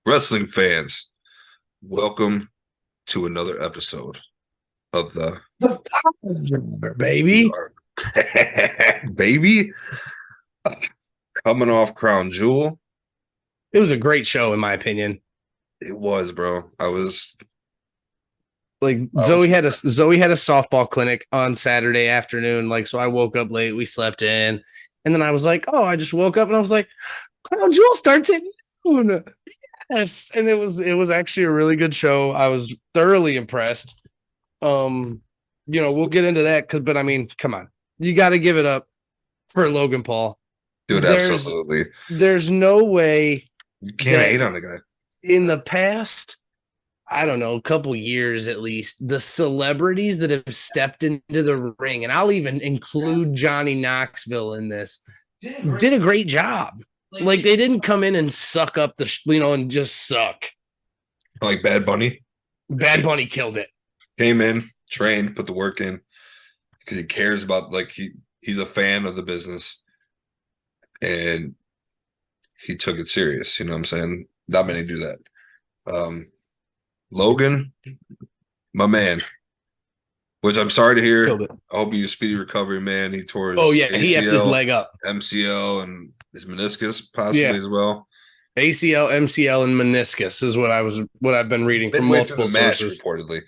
Wrestling fans, welcome to another episode of the Piledriver, baby. baby. Coming off Crown Jewel. It was a great show, in my opinion. It was, bro. Zoe had a softball clinic on Saturday afternoon. So I woke up late, we slept in, and then I was like, oh, I just woke up and I was like, Crown Jewel starts at noon. Yes, and it was actually a really good show. I was thoroughly impressed. We'll get into that but I mean, come on, you got to give it up for Logan Paul, dude. Absolutely, there's no way you can't hate on the guy. In the past, I don't know, a couple years at least, the celebrities that have stepped into the ring, and I'll even include Johnny Knoxville in this, did a great job. They didn't come in and suck up and just suck. Like Bad Bunny. Bad Bunny killed it. Came in, trained, put the work in because he cares about, he's a fan of the business and he took it serious. You know what I'm saying? Not many do that. Logan, my man, which I'm sorry to hear. I hope he's a speedy recovery, man. He tore his ACL, he effed his leg up. MCL and his meniscus possibly as well. ACL, MCL, and meniscus is what I've been reading from multiple sources. Reportedly.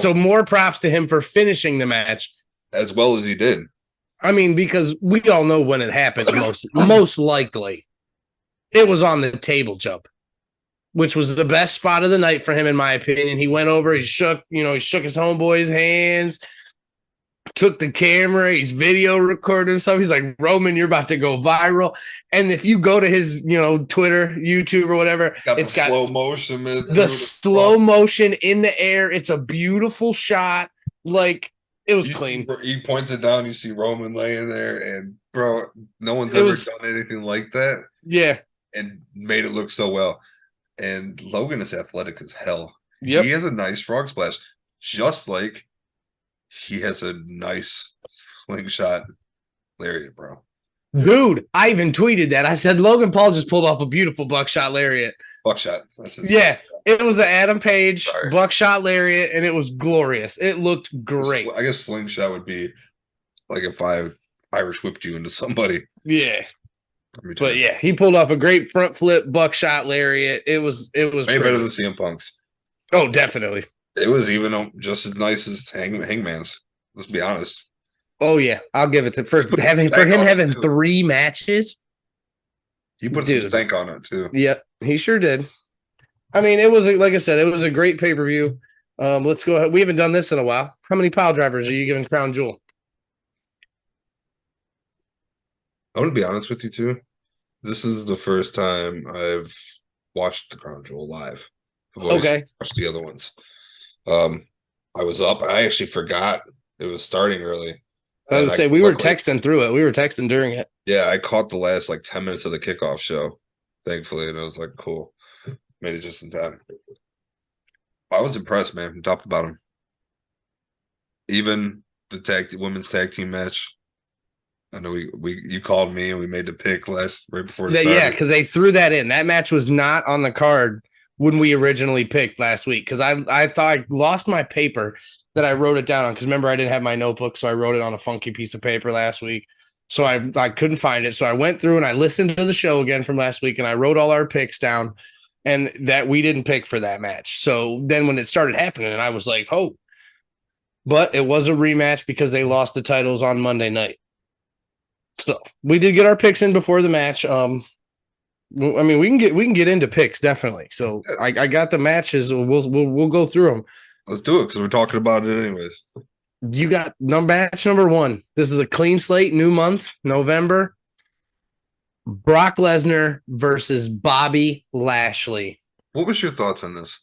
So more props to him for finishing the match as well as he did. I mean, because we all know when it happened, most likely it was on the table jump, which was the best spot of the night for him, in my opinion. He went over, he shook his homeboy's hands, took the camera, he's video recording stuff. He's like, Roman, you're about to go viral. And if you go to his, Twitter, YouTube, or whatever, it's got slow motion. The slow motion in the air. It's a beautiful shot. It was clean. He points it down, you see Roman laying there, and bro, no one's ever done anything like that. Yeah. And made it look so well. And Logan is athletic as hell. Yep. He has a nice frog splash, just like he has a nice slingshot lariat, bro. Dude, I even tweeted that. I said Logan Paul just pulled off a beautiful buckshot lariat. Buckshot. Yeah, it was an Adam Page buckshot lariat, and it was glorious. It looked great. I guess slingshot would be like if I Irish whipped you into somebody. Yeah. But yeah, he pulled off a great front flip buckshot lariat. It was way better than CM Punk's. Oh, definitely. It was even just as nice as Hangman's. Let's be honest. Oh yeah, I'll give it to first. For him having 3 matches, he put some stank on it too. Yep, he sure did. I mean, it was like I said, it was a great pay-per-view. Let's go ahead. We haven't done this in a while. How many pile drivers are you giving Crown Jewel? I'm gonna be honest with you too. This is the first time I've watched the Crown Jewel live. I've always watched the other ones. I was up. I actually forgot it was starting early. I was gonna say we were texting through it. We were texting during it. Yeah, I caught the last 10 minutes of the kickoff show, thankfully, and I was like, cool. Made it just in time. I was impressed, man, from top to bottom. Even the women's tag team match. I know you called me and we made the pick right before it started. Yeah, because they threw that in. That match was not on the card when we originally picked last week, because I thought I lost my paper that I wrote it down on, because remember I didn't have my notebook, so I wrote it on a funky piece of paper last week. So I couldn't find it. So I went through and I listened to the show again from last week, and I wrote all our picks down, and that we didn't pick for that match. So then when it started happening, I was like, oh. But it was a rematch because they lost the titles on Monday night. So we did get our picks in before the match. I mean, we can get into picks definitely. So I got the matches. We'll go through them. Let's do it because we're talking about it anyways. You got match number 1. This is a clean slate, new month, November. Brock Lesnar versus Bobby Lashley. What was your thoughts on this?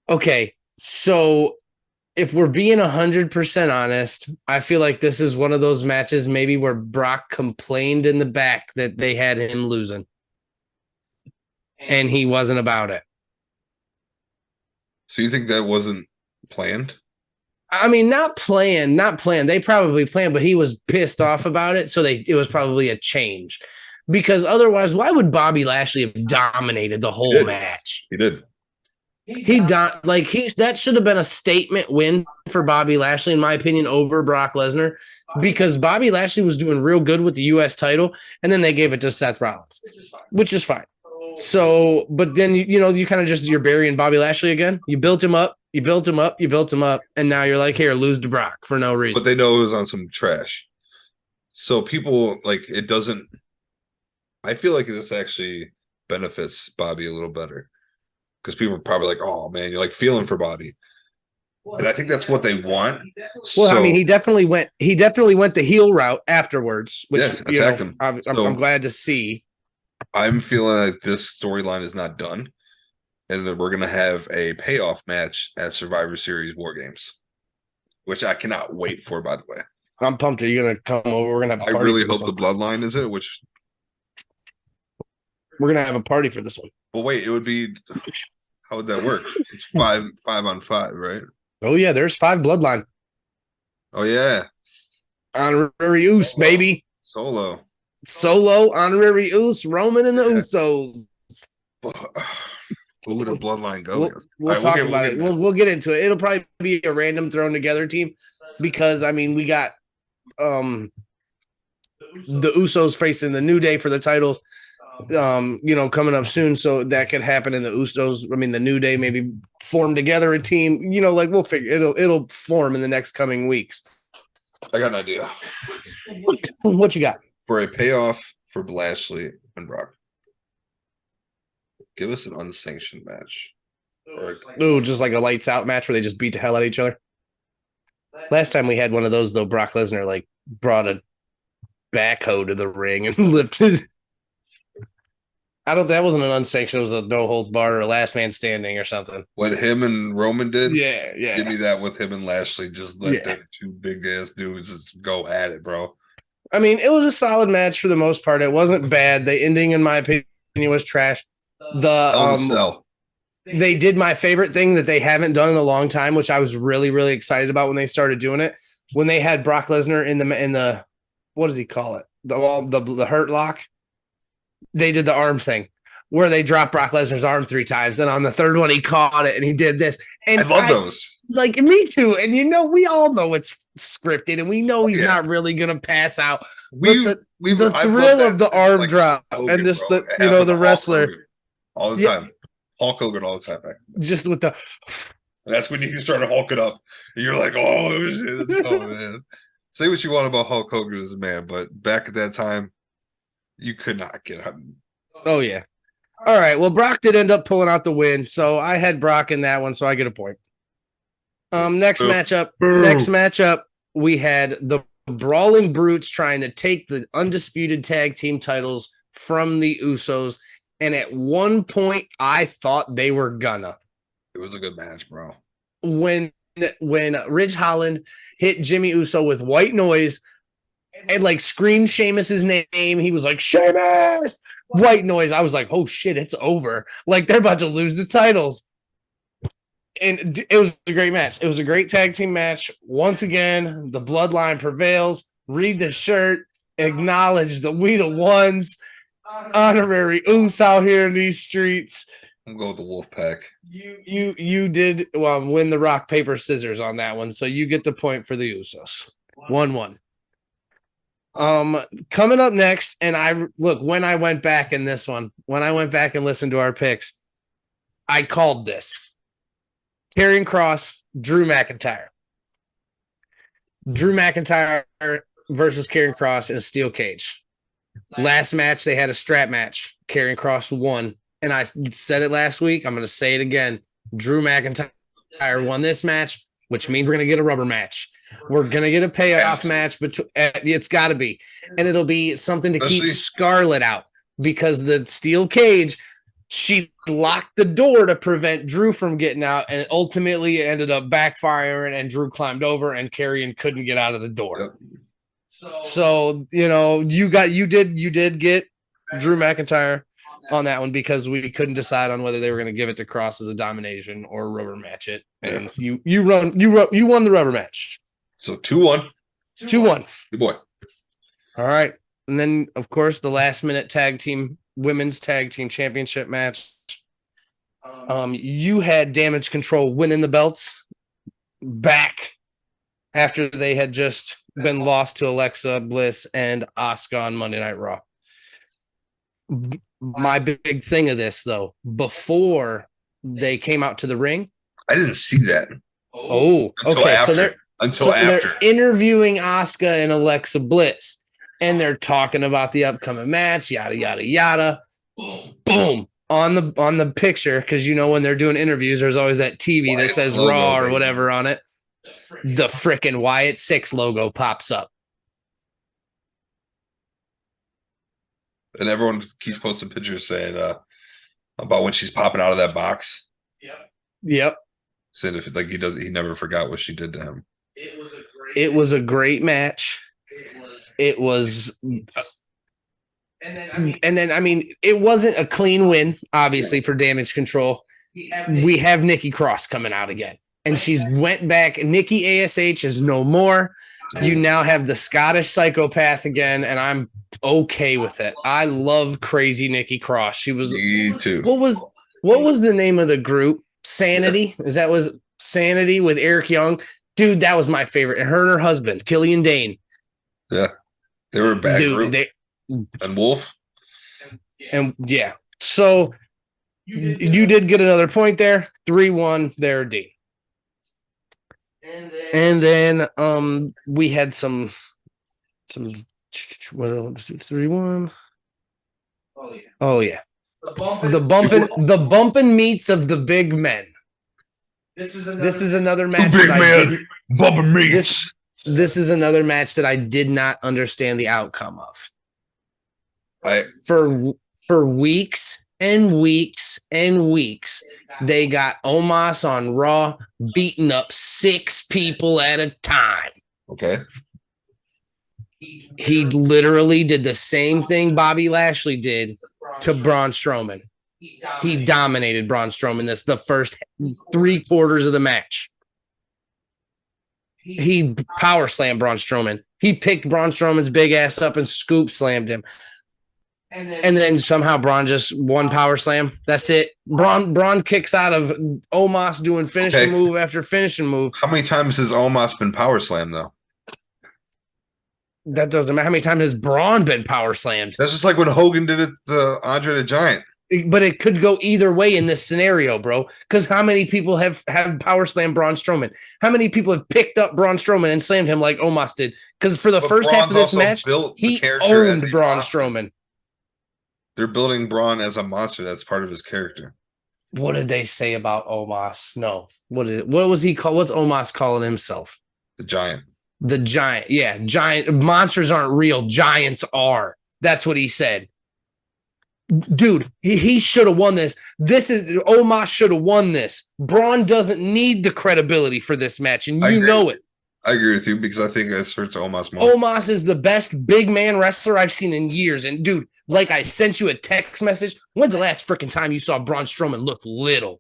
Okay, so if we're being 100% honest, I feel like this is one of those matches maybe where Brock complained in the back that they had him losing. And he wasn't about it. So you think that wasn't planned? I mean, not planned. They probably planned, but he was pissed off about it. So it was probably a change. Because otherwise, why would Bobby Lashley have dominated the whole match? He did. That should have been a statement win for Bobby Lashley, in my opinion, over Brock Lesnar, because Bobby Lashley was doing real good with the U.S. title, and then they gave it to Seth Rollins, which is fine. So, but then you kind of you're burying Bobby Lashley again. You built him up, and now you're like, here, lose to Brock for no reason. But they know it was on some trash. So people it doesn't. I feel like this actually benefits Bobby a little better. Because people are probably like, oh man, you're feeling for Bobby. And I think that's what they want. Well, I mean, he definitely went the heel route afterwards, which attacked him. I'm glad to see. I'm feeling like this storyline is not done. And that we're gonna have a payoff match at Survivor Series War Games. Which I cannot wait for, by the way. I'm pumped. Are you gonna come over? We're gonna have a party. I really hope the bloodline is it, which we're gonna have a party for this one. Well, wait, it would be. How would that work? It's 5-on-5, right? Oh yeah, there's 5 bloodline. Oh yeah, honorary Uso, baby. Solo, honorary Uso, Roman and the Usos. Who would a bloodline go? We'll talk about it. We'll get into it. It'll probably be a random thrown together team because I mean we got the Usos facing the New Day for the titles. Coming up soon, so that could happen in the Usos. I mean, the New Day maybe form together a team. We'll figure it'll form in the next coming weeks. I got an idea. What you got for a payoff for Lashley and Brock? Give us an unsanctioned match. Just like a lights out match where they just beat the hell out of each other. Last time we had one of those, though, Brock Lesnar brought a backhoe to the ring and lifted. That wasn't an unsanctioned. It was a no holds barred or a last man standing or something. What him and Roman did? Yeah. Give me that with him and Lashley. Just let them 2 big ass dudes just go at it, bro. I mean, it was a solid match for the most part. It wasn't bad. The ending, in my opinion, was trash. They did my favorite thing that they haven't done in a long time, which I was really, really excited about when they started doing it. When they had Brock Lesnar in the what does he call it? The hurt lock. They did the arm thing where they dropped Brock Lesnar's arm 3 times. And on the third one, he caught it and he did this. And I love those. Me too. And we all know it's scripted and we know he's not really going to pass out. The thrill of the arm drop Hogan, and just the wrestler. All the time. Hulk Hogan all the time. Just with the. And that's when you can start to Hulk it up. And you're like, oh, shit, let's go, man. Say what you want about Hulk Hogan as a man, but back at that time, you could not get him. Oh, yeah. All right. Well, Brock did end up pulling out the win, so I had Brock in that one, so I get a point. Next matchup, we had the Brawling Brutes trying to take the undisputed tag team titles from the Usos, and at one point, I thought they were gonna. It was a good match, bro. When Ridge Holland hit Jimmy Uso with white noise, and screamed Sheamus's name. He was like, Sheamus! White noise. I was like, oh shit, it's over. They're about to lose the titles. And it was a great match. It was a great tag team match. Once again, the bloodline prevails. Read the shirt. Acknowledge that we the ones. Honorary Us out here in these streets. I'm going with the Wolfpack. You did win the rock, paper, scissors on that one. So you get the point for the Usos. 1-1. Coming up next, and when I went back in this one, when I went back and listened to our picks, I called this. Karrion Kross, Drew McIntyre. Drew McIntyre versus Karrion Kross in a steel cage. Last match, they had a strap match. Karrion Kross won. And I said it last week. I'm going to say it again. Drew McIntyre won this match, which means we're going to get a rubber match. We're going to get a payoff match. It's got to be. And it'll be something to keep Scarlett out because the steel cage, she locked the door to prevent Drew from getting out. And it ultimately ended up backfiring and Drew climbed over and Karrion couldn't get out of the door. Yep. So, you did get Drew McIntyre on that one because we couldn't decide on whether they were going to give it to Cross as a domination or rubber match it. And you won the rubber match. So 2-1. 2-1. Good boy. All right. And then, of course, the last minute women's tag team championship match. You had Damage Control winning the belts back after they had just been lost to Alexa Bliss and Asuka on Monday Night Raw. My big thing of this, though, before they came out to the ring. I didn't see that. Oh, okay. So they're interviewing Asuka and Alexa Bliss, and they're talking about the upcoming match, yada, yada, yada. Boom. On the picture, because when they're doing interviews, there's always that TV that says Raw or whatever on it. The frickin' Wyatt 6 logo pops up. And everyone keeps posting pictures saying about when she's popping out of that box. Yep. Saying if he never forgot what she did to him. It was a great match. It was and then it wasn't a clean win, obviously, for Damage Control. We have Nikki Cross coming out again. And she's went back. Nikki ASH is no more. You now have the Scottish psychopath again, and I'm okay with it. I love crazy Nikki Cross. She was. Me too. What was the name of the group? Sanity? Was Sanity with Eric Young? Dude, that was my favorite. And her and her husband, Killian Dane. Yeah. They were a bad group. And Wolf. And yeah. So you did get another point there. 3-1 there, D. And then we had some 3-1. Oh yeah. The bumping meats of the big men. This is another match. Big man bumping meats. This is another match that I did not understand the outcome of. For weeks and weeks and weeks, they got Omos on Raw beating up 6 people at a time. Okay. He literally did the same thing Bobby Lashley did to Braun Strowman. He dominated Braun Strowman the first 3/4 of the match. He power slammed Braun Strowman. He picked Braun Strowman's big ass up and scoop slammed him. And then somehow Braun just one power slam. That's it. Braun kicks out of Omos doing finishing move after finishing move. How many times has Omos been power slammed though? That doesn't matter. How many times has Braun been power slammed? That's just like when Hogan did it to Andre the Giant. But it could go either way in this scenario, bro. Because how many people have power slammed Braun Strowman? How many people have picked up Braun Strowman and slammed him like Omos did? Because for the first half of this match, he owned Braun Strowman. They're building Braun as a monster. That's part of his character. What did they say about Omos? No. What was he called? What's Omos calling himself? The Giant. The Giant. Yeah. Giant. Monsters aren't real. Giants are. That's what he said. Dude, he should have won this. Omos should have won this. Braun doesn't need the credibility for this match, and you know it. I agree with you because I think this hurts Omos more. Omos is the best big man wrestler I've seen in years. And dude, like I sent you a text message. When's the last freaking time you saw Braun Strowman look little?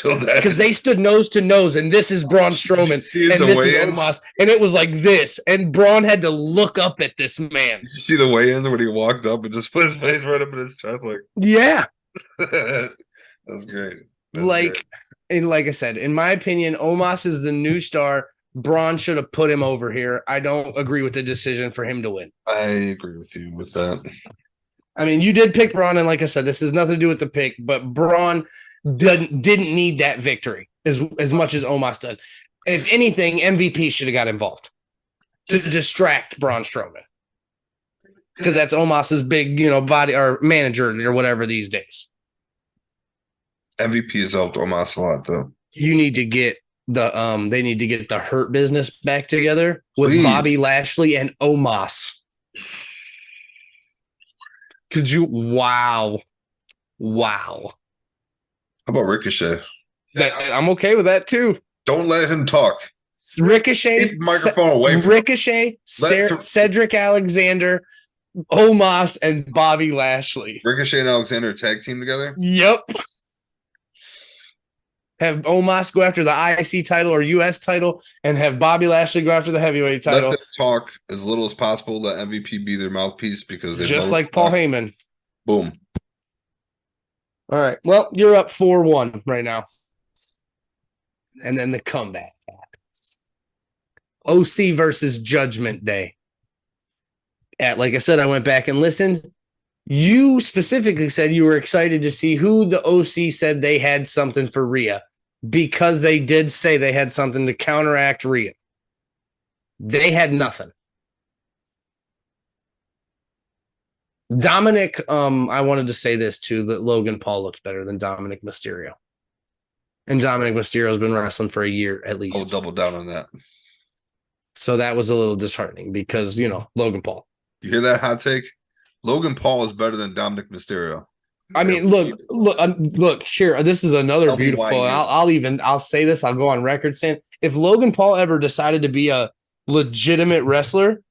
Because they stood nose to nose, and this is Braun Strowman, and this is Omos, and it was like this, and Braun had to look up at this man. Did you see the weigh-ins when he walked up and just put his face right up in his chest? Like, yeah, that was great. And like I said, in my opinion, Omos is the new star. Braun should have put him over here. I don't agree with the decision for him to win. I agree with you with that. I mean, you did pick Braun, and like I said, this has nothing to do with the pick, but Braun didn't need that victory as much as Omos did. If anything, MVP should have got involved to distract Braun Strowman, because that's Omos's big, body or manager or whatever these days. MVP has helped Omos a lot, though. You need to get they need to get the Hurt Business back together with Bobby Lashley and Omos. Could you? Wow. How about Ricochet? I'm okay with that too. Don't let him talk. Ricochet, keep the microphone away from Ricochet, Cedric Alexander, Omos, and Bobby Lashley. Ricochet and Alexander tag team together? Yep. Have Omos go after the IC title or US title, and have Bobby Lashley go after the heavyweight title. Let them talk as little as possible. Let MVP be their mouthpiece because they just like Paul Heyman. Boom. All right. Well, you're up 4-1 right now. And then the comeback happens. OC versus Judgment Day. Like I said, I went back and listened. You specifically said you were excited to see who the OC said they had something for Rhea, because they did say they had something to counteract Rhea. They had nothing. Dominic, I wanted to say this too, that Logan Paul looks better than Dominic Mysterio. And Dominic Mysterio's been wrestling for a year at least. I'll double down on that. So that was a little disheartening because, Logan Paul. You hear that hot take? Logan Paul is better than Dominic Mysterio. I mean, look, here, this is another beautiful. I'll say this. I'll go on record saying, if Logan Paul ever decided to be a legitimate wrestler,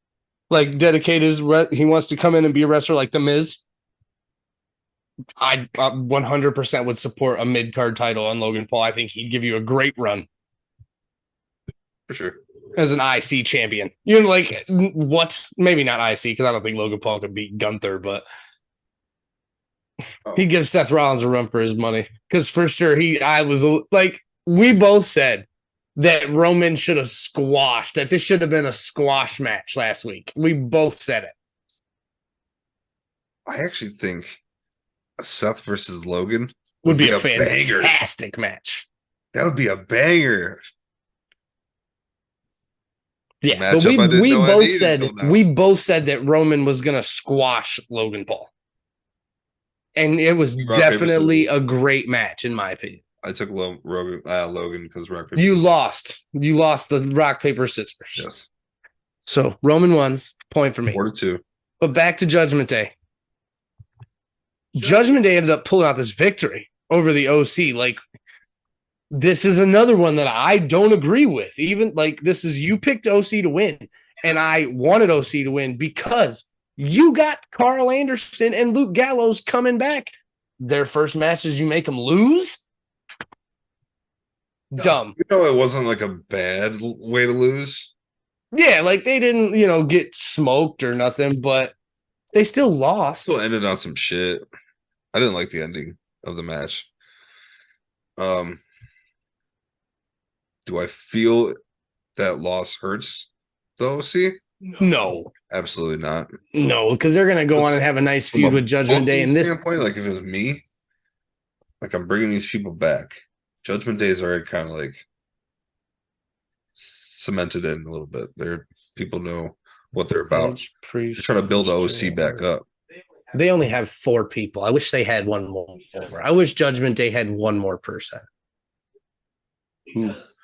like he wants to come in and be a wrestler like The Miz, I 100% would support a mid-card title on Logan Paul. I think he'd give you a great run. For sure. As an IC champion. What? Maybe not IC, because I don't think Logan Paul could beat Gunther, but he gives Seth Rollins a run for his money. Because for sure, we both said that Roman should have squashed, that this should have been a squash match last week. We both said it. I actually think Seth versus Logan would be a fantastic match. That would be a banger. Yeah, but we both said that Roman was going to squash Logan Paul. And it was definitely a great match, in my opinion. I took Logan because rock paper. You lost the rock paper scissors. Yes. So Roman wins, point for me. 4-2. But back to Judgment Day. Judgment Day ended up pulling out this victory over the OC. This is another one that I don't agree with. Even you picked OC to win, and I wanted OC to win because you got Carl Anderson and Luke Gallows coming back. Their first matches, you make them lose. Dumb. It wasn't like a bad way to lose. Yeah, they didn't, get smoked or nothing, but they still lost. Still ended on some shit. I didn't like the ending of the match. Do I feel that loss hurts the OC? No. Absolutely not. No, because they're going to go on and have a nice feud with Judgment Day. And this standpoint, if it was me, I'm bringing these people back. Judgment Day is already kind of cemented in a little bit. People know what they're about. They're trying to build the OC back up. They only have 4 people. I wish they had one more. I wish Judgment Day had one more person.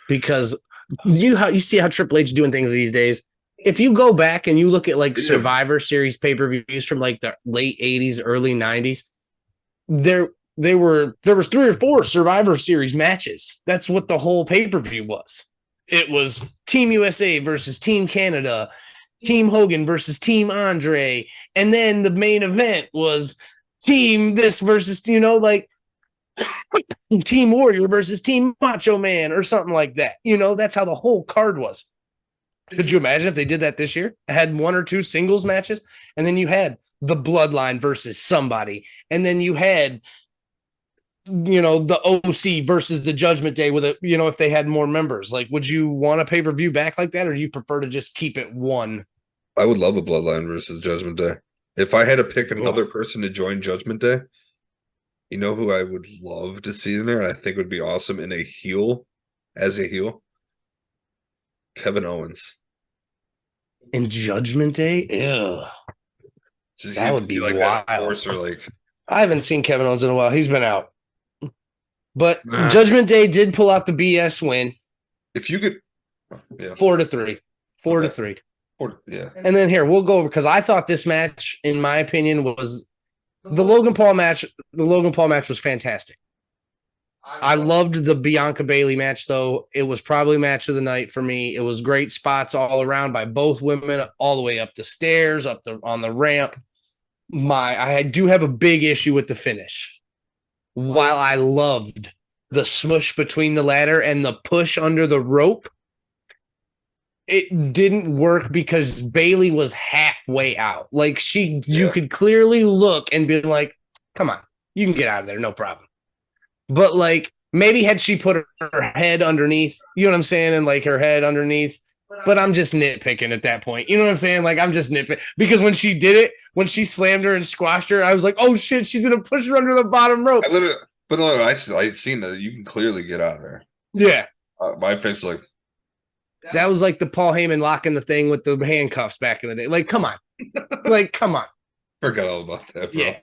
Because you see how Triple H is doing things these days. If you go back and you look at Survivor Series pay-per-views from the late 80s, early 90s, there was 3 or 4 Survivor Series matches. That's what the whole pay-per-view was. It was Team USA versus Team Canada, Team Hogan versus Team Andre, and then the main event was Team this versus Team Warrior versus Team Macho Man or something like that. That's how the whole card was. Could you imagine if they did that this year? Had 1 or 2 singles matches, and then you had the Bloodline versus somebody, and then you had the OC versus the Judgment Day with if they had more members. Would you want a pay-per-view back like that, or do you prefer to just keep it one? I would love a Bloodline versus Judgment Day. If I had to pick another person to join Judgment Day, you know who I would love to see in there, and I think would be awesome as a heel? Kevin Owens. In Judgment Day? Ew. That would be wild. I haven't seen Kevin Owens in a while. He's been out. But Judgment Day did pull out the BS win. If you could... Yeah. 4-3. 4-3. Yeah. And then here, we'll go over, because I thought this match, in my opinion, was... The Logan Paul match was fantastic. I loved the Bianca Bailey match, though. It was probably match of the night for me. It was great spots all around by both women, all the way up the stairs, on the ramp. I do have a big issue with the finish. While I loved the smush between the ladder and the push under the rope, it didn't work because Bayley was halfway out. Like you could clearly look and be like, come on, you can get out of there, no problem. But like maybe had she put her head underneath, you know what I'm saying? And like her head underneath. But I'm just nitpicking at that point. You know what I'm saying? Like I'm just nitpicking because when she did it, when she slammed her and squashed her, I was like, oh shit, she's gonna push her under the bottom rope. But no, I seen that you can clearly get out of there. Yeah. My face was like, that was like the Paul Heyman locking the thing with the handcuffs back in the day. Like, come on. Like, come on. Forgot all about that, bro. Yeah.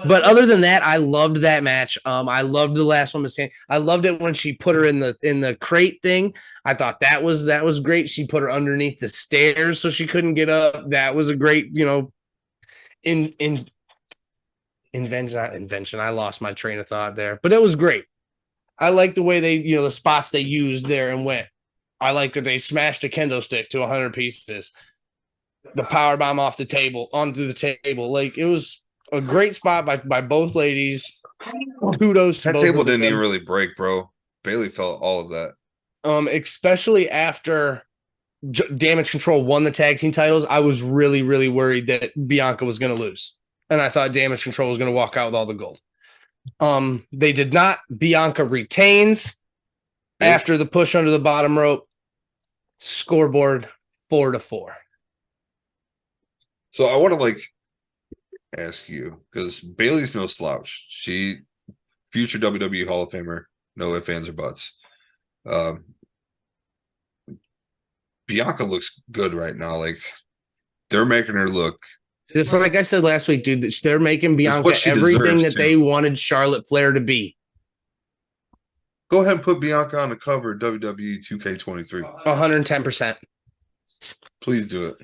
But other than that, I loved that match. I loved the last one. I loved it when she put her in the crate thing. I thought that was great. She put her underneath the stairs so she couldn't get up. That was a great, invention. I lost my train of thought there, but it was great. I liked the way they, the spots they used there and went. I liked that they smashed a kendo stick to 100 pieces. The power bomb onto the table. Like it was a great spot by both ladies. Kudos to that both table didn't even really break, bro. Bayley felt all of that. Especially after Damage Control won the tag team titles, I was really, really worried that Bianca was going to lose. And I thought Damage Control was going to walk out with all the gold. They did not. Bianca retains after the push under the bottom rope. Scoreboard 4-4. So I want to ask you, because Bayley's no slouch. She future WWE Hall of Famer, no ifs, ands, or buts. Bianca looks good right now. Like they're making her look. Just like I said last week, dude, they're making Bianca everything that they wanted Charlotte Flair to be. Go ahead and put Bianca on the cover of WWE 2K23. 110%. Please do it.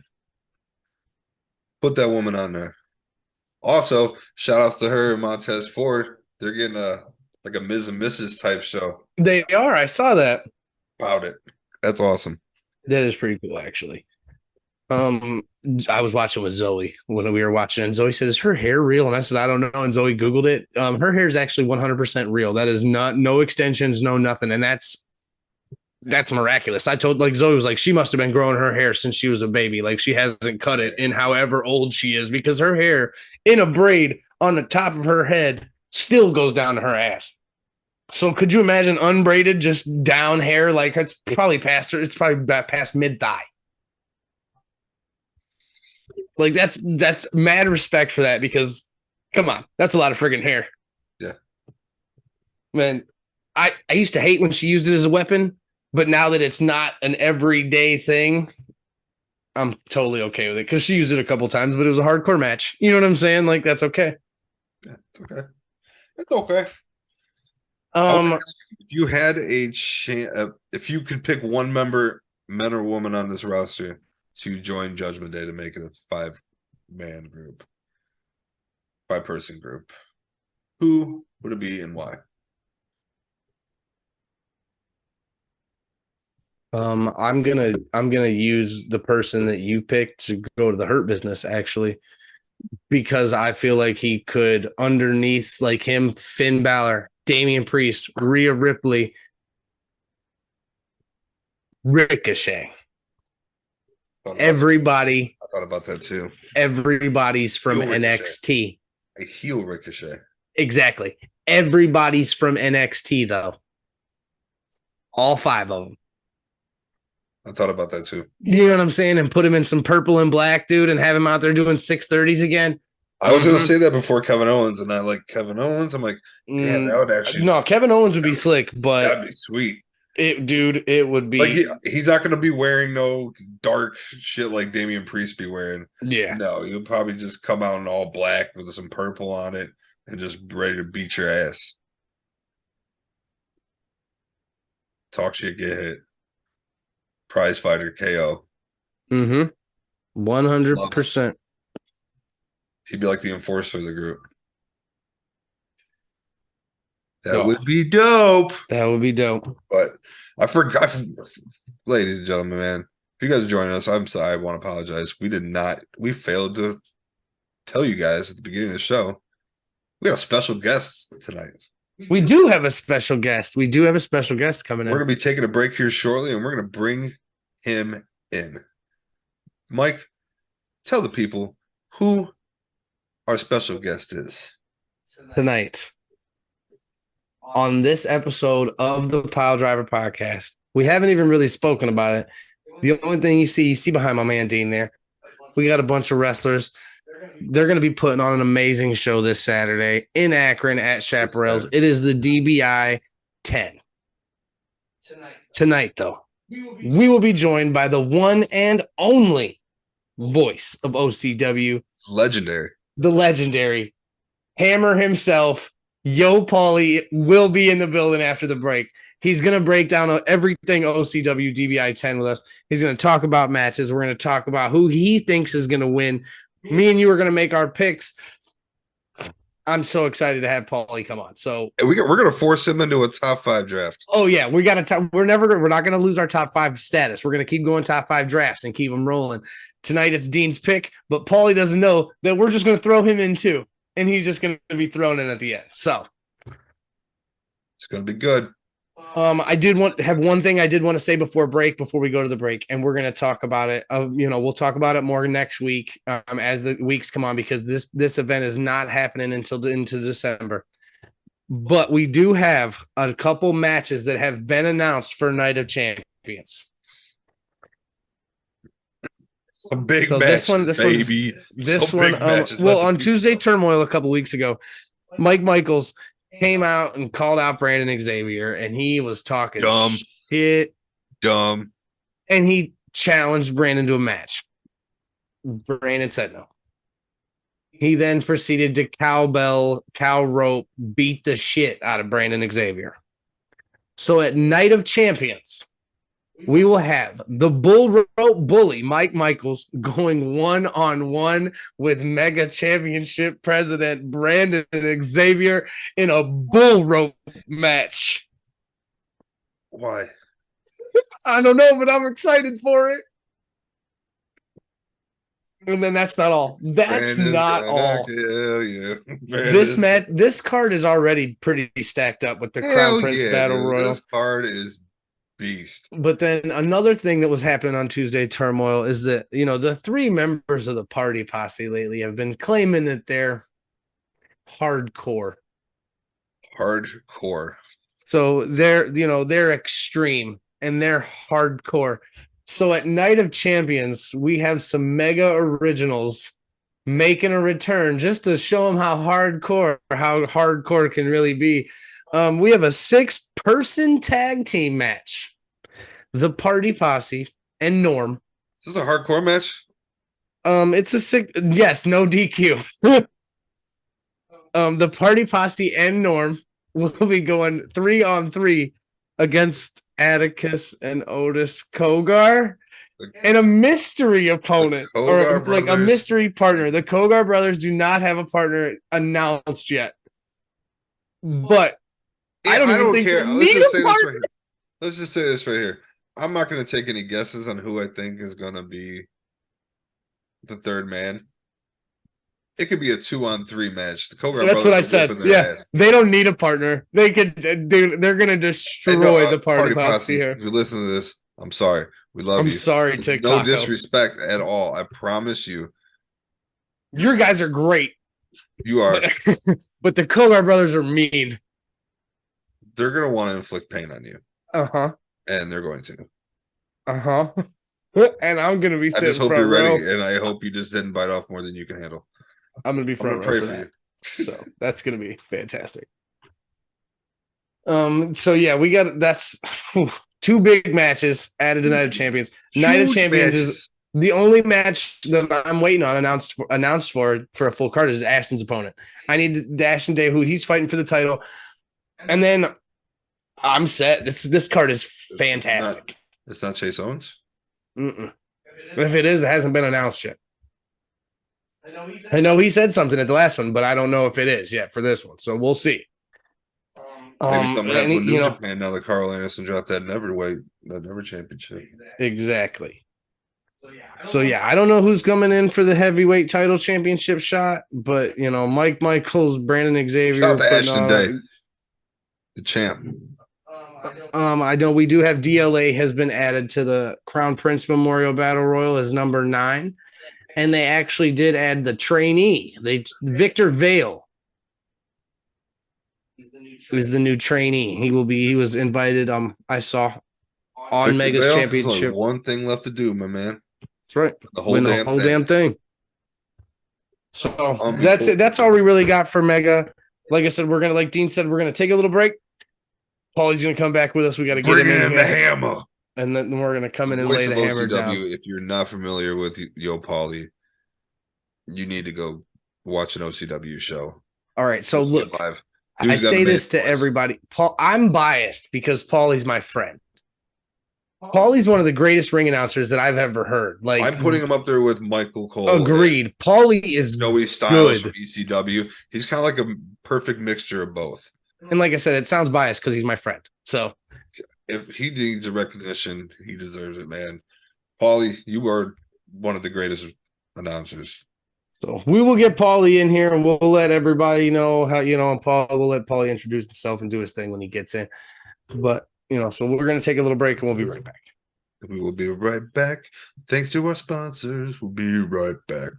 Put that woman on there. Also, shout outs to her and Montez Ford. They're getting a Ms. and Mrs. type show. They are. I saw that. About it. That's awesome. That is pretty cool, actually. I was watching with Zoe when we were watching, and Zoe said, "Is her hair real?" And I said, "I don't know." And Zoe Googled it. Her hair is actually 100% real. That is no extensions, no nothing, and that's miraculous. I told Zoe was like, she must have been growing her hair since she was a baby. Like she hasn't cut it in however old she is, because her hair in a braid on the top of her head still goes down to her ass. So could you imagine unbraided, just down hair? Like it's probably past her. It's probably past mid thigh. Like that's mad respect for that, because come on, that's a lot of friggin' hair. Yeah. Man, I used to hate when she used it as a weapon, but now that it's not an everyday thing, I'm totally okay with it, because she used it a couple times, but it was a hardcore match. You know what I'm saying? Like that's okay. Yeah, it's okay. It's okay. If you had if you could pick one member, man or woman on this roster, to join Judgment Day to make it a 5-man group, 5-person group, who would it be and why? I'm gonna use the person that you picked to go to the Hurt Business, actually, because I feel like he could, underneath like him, Finn Balor, Damian Priest, Rhea Ripley, Ricochet. Everybody. I thought about that too. Everybody's from NXT. A heel Ricochet. Exactly. Everybody's from NXT, though. All 5 of them. I thought about that too. You know what I'm saying? And put him in some purple and black, dude, and have him out there doing 630s again. I was going to say that before Kevin Owens, and I like Kevin Owens. I'm like, yeah, that would actually. No, Kevin Owens would be slick, but that'd be sweet. It would be like he's not going to be wearing no dark shit like Damian Priest be wearing. Yeah, no, he'll probably just come out in all black with some purple on it and just ready to beat your ass. Talk shit, get hit. Prize fighter KO. 100%. He'd be like the enforcer of the group. That would be dope. That would be dope. But I forgot, ladies and gentlemen, man. If you guys are joining us, I'm sorry. I want to apologize. We failed to tell you guys at the beginning of the show. We got a special guest tonight. We do have a special guest. We do have a special guest coming in. We're going to be taking a break here shortly, and we're going to bring him in. Mike, tell the people who our special guest is. Tonight, on this episode of the Piledriver Podcast, we haven't even really spoken about it. The only thing you see behind my man Dean there, we got a bunch of wrestlers. They're going to be putting on an amazing show this Saturday in Akron at Chaparral's. It is the DBi 10. Tonight, though, we will be joined by the one and only voice of OCW. Legendary. The legendary Hammer himself. Yo, Paulie will be in the building after the break. He's going to break down everything OCW DBi 10 with us. He's going to talk about matches. We're going to talk about who he thinks is going to win. Me and you are going to make our picks. I'm so excited to have Paulie come on. So we're going to force him into a top 5 draft. Oh yeah, we're not going to lose our top 5 status. We're going to keep going top 5 drafts and keep them rolling. Tonight it's Dean's pick, but Paulie doesn't know that we're just going to throw him in too, and he's just going to be thrown in at the end. So it's going to be good. I did have one thing I did want to say before we go to the break, and we're going to talk about it. We'll talk about it more next week as the weeks come on, because this event is not happening until into December. But we do have a couple matches that have been announced for Night of Champions. Some big matches, baby. This one. On Tuesday Turmoil a couple weeks ago, Mike Michaels came out and called out Brandon Xavier, and he was talking shit. And he challenged Brandon to a match. Brandon said no. He then proceeded to cow rope, beat the shit out of Brandon Xavier. So at Night of Champions, we will have the bull rope bully, Mike Michaels, going one-on-one with Mega Championship President Brandon Xavier in a bull rope match. Why? I don't know, but I'm excited for it. And then that's not all. That's not all. Hell yeah. This card is already pretty stacked up with the Crown Prince Battle Royal. This card is beast. But then another thing that was happening on Tuesday Turmoil is that, the 3 members of the party posse lately have been claiming that they're hardcore. So they're extreme and they're hardcore. So at Night of Champions, we have some mega originals making a return just to show them how hardcore can really be. We have a 6-person tag team match. The Party Posse and Norm. Is this a hardcore match? It's a 6. Yes, no DQ. The Party Posse and Norm will be going 3-on-3 against Atticus and Otis Kogar and a mystery opponent, or like a mystery partner. The Kogar brothers do not have a partner announced yet, but I don't care. Let's just say this right here. I'm not going to take any guesses on who I think is going to be the third man. It could be a 2-on-3 match. The Kogar That's what I said. Yeah, they don't need a partner. They're going to destroy the party posse here. If you listen to this, I'm sorry. We love you. I'm sorry, TikTok. No disrespect at all. I promise you. Your guys are great. You are. But the Kogar brothers are mean. They're going to want to inflict pain on you. Uh-huh. And they're going to. Uh-huh. And I'm going to be sitting I just hope you're ready, and I hope you just didn't bite off more than you can handle. I'm going to be front row for that. So that's going to be fantastic. So yeah, we got that's 2 big matches added to Night of Champions. Night of Champions is the only match that I'm waiting on announced for a full card is Ashton's opponent. I need Ashton Day, who he's fighting for the title, and then I'm set. This card is fantastic. It's not Chase Owens. Mm-mm. If it is, it hasn't been announced yet. I know he said something at the last one, but I don't know if it is yet for this one. So we'll see. Maybe something happened with New Japan now that Carl Anderson dropped that never championship. Exactly. So yeah, I don't know who's coming in for the heavyweight title championship shot, but Mike Michaels, Brandon Xavier, Shout out to Ashton Day. The champ. I know we do have DLA has been added to the Crown Prince Memorial Battle Royal as number 9. And they actually did add the trainee. Victor Vale is the new trainee. He was invited. I saw on Victor Mega's Vale, championship. there's only one thing left to do, my man. That's right. Win the whole damn thing. So that's it. That's all we really got for Mega. Like I said, like Dean said, we're gonna take a little break. Paulie's gonna come back with us. We got to get him in the hammer. And then we're going to come in and lay the hammer down. If you're not familiar with Yo Paulie, you need to go watch an OCW show. All right. So look, I say this to everybody. Paul, I'm biased because Paulie's my friend. Paulie's one of the greatest ring announcers that I've ever heard. Like, I'm putting him up there with Michael Cole. Agreed. Paulie is Joey Styles from ECW. He's kind of like a perfect mixture of both. And like I said, it sounds biased because he's my friend. So if he needs a recognition, he deserves it, man. Paulie, you are one of the greatest announcers. So we will get Paulie in here and we'll let everybody know how, and we'll let Paulie introduce himself and do his thing when he gets in. But, so we're going to take a little break and we'll be right back. We will be right back. Thanks to our sponsors. We'll be right back.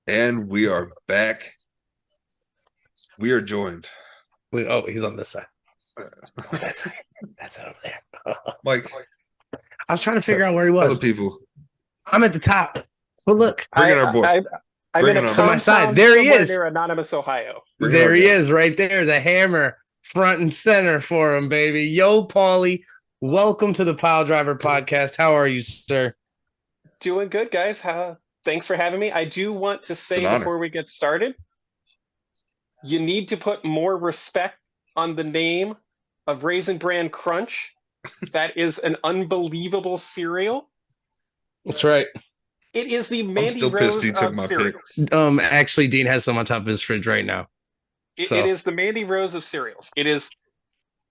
And we are back. We are joined. He's on this side. That's over there. Mike. I was trying to figure out where he was. Other people. I'm at the top. But look. Bring in our boy. I'm in a to my side. There he is. Near Anonymous, Ohio. There he is right there. The hammer front and center for him, baby. Yo, Paulie. Welcome to the Piledriver Podcast. How are you, sir? Doing good, guys. Thanks for having me. I do want to say before we get started, you need to put more respect on the name of Raisin Bran Crunch. That is an unbelievable cereal. That's right. It is the Mandy Rose of cereals. Actually, Dean has some on top of his fridge right now. It is the Mandy Rose of cereals. It is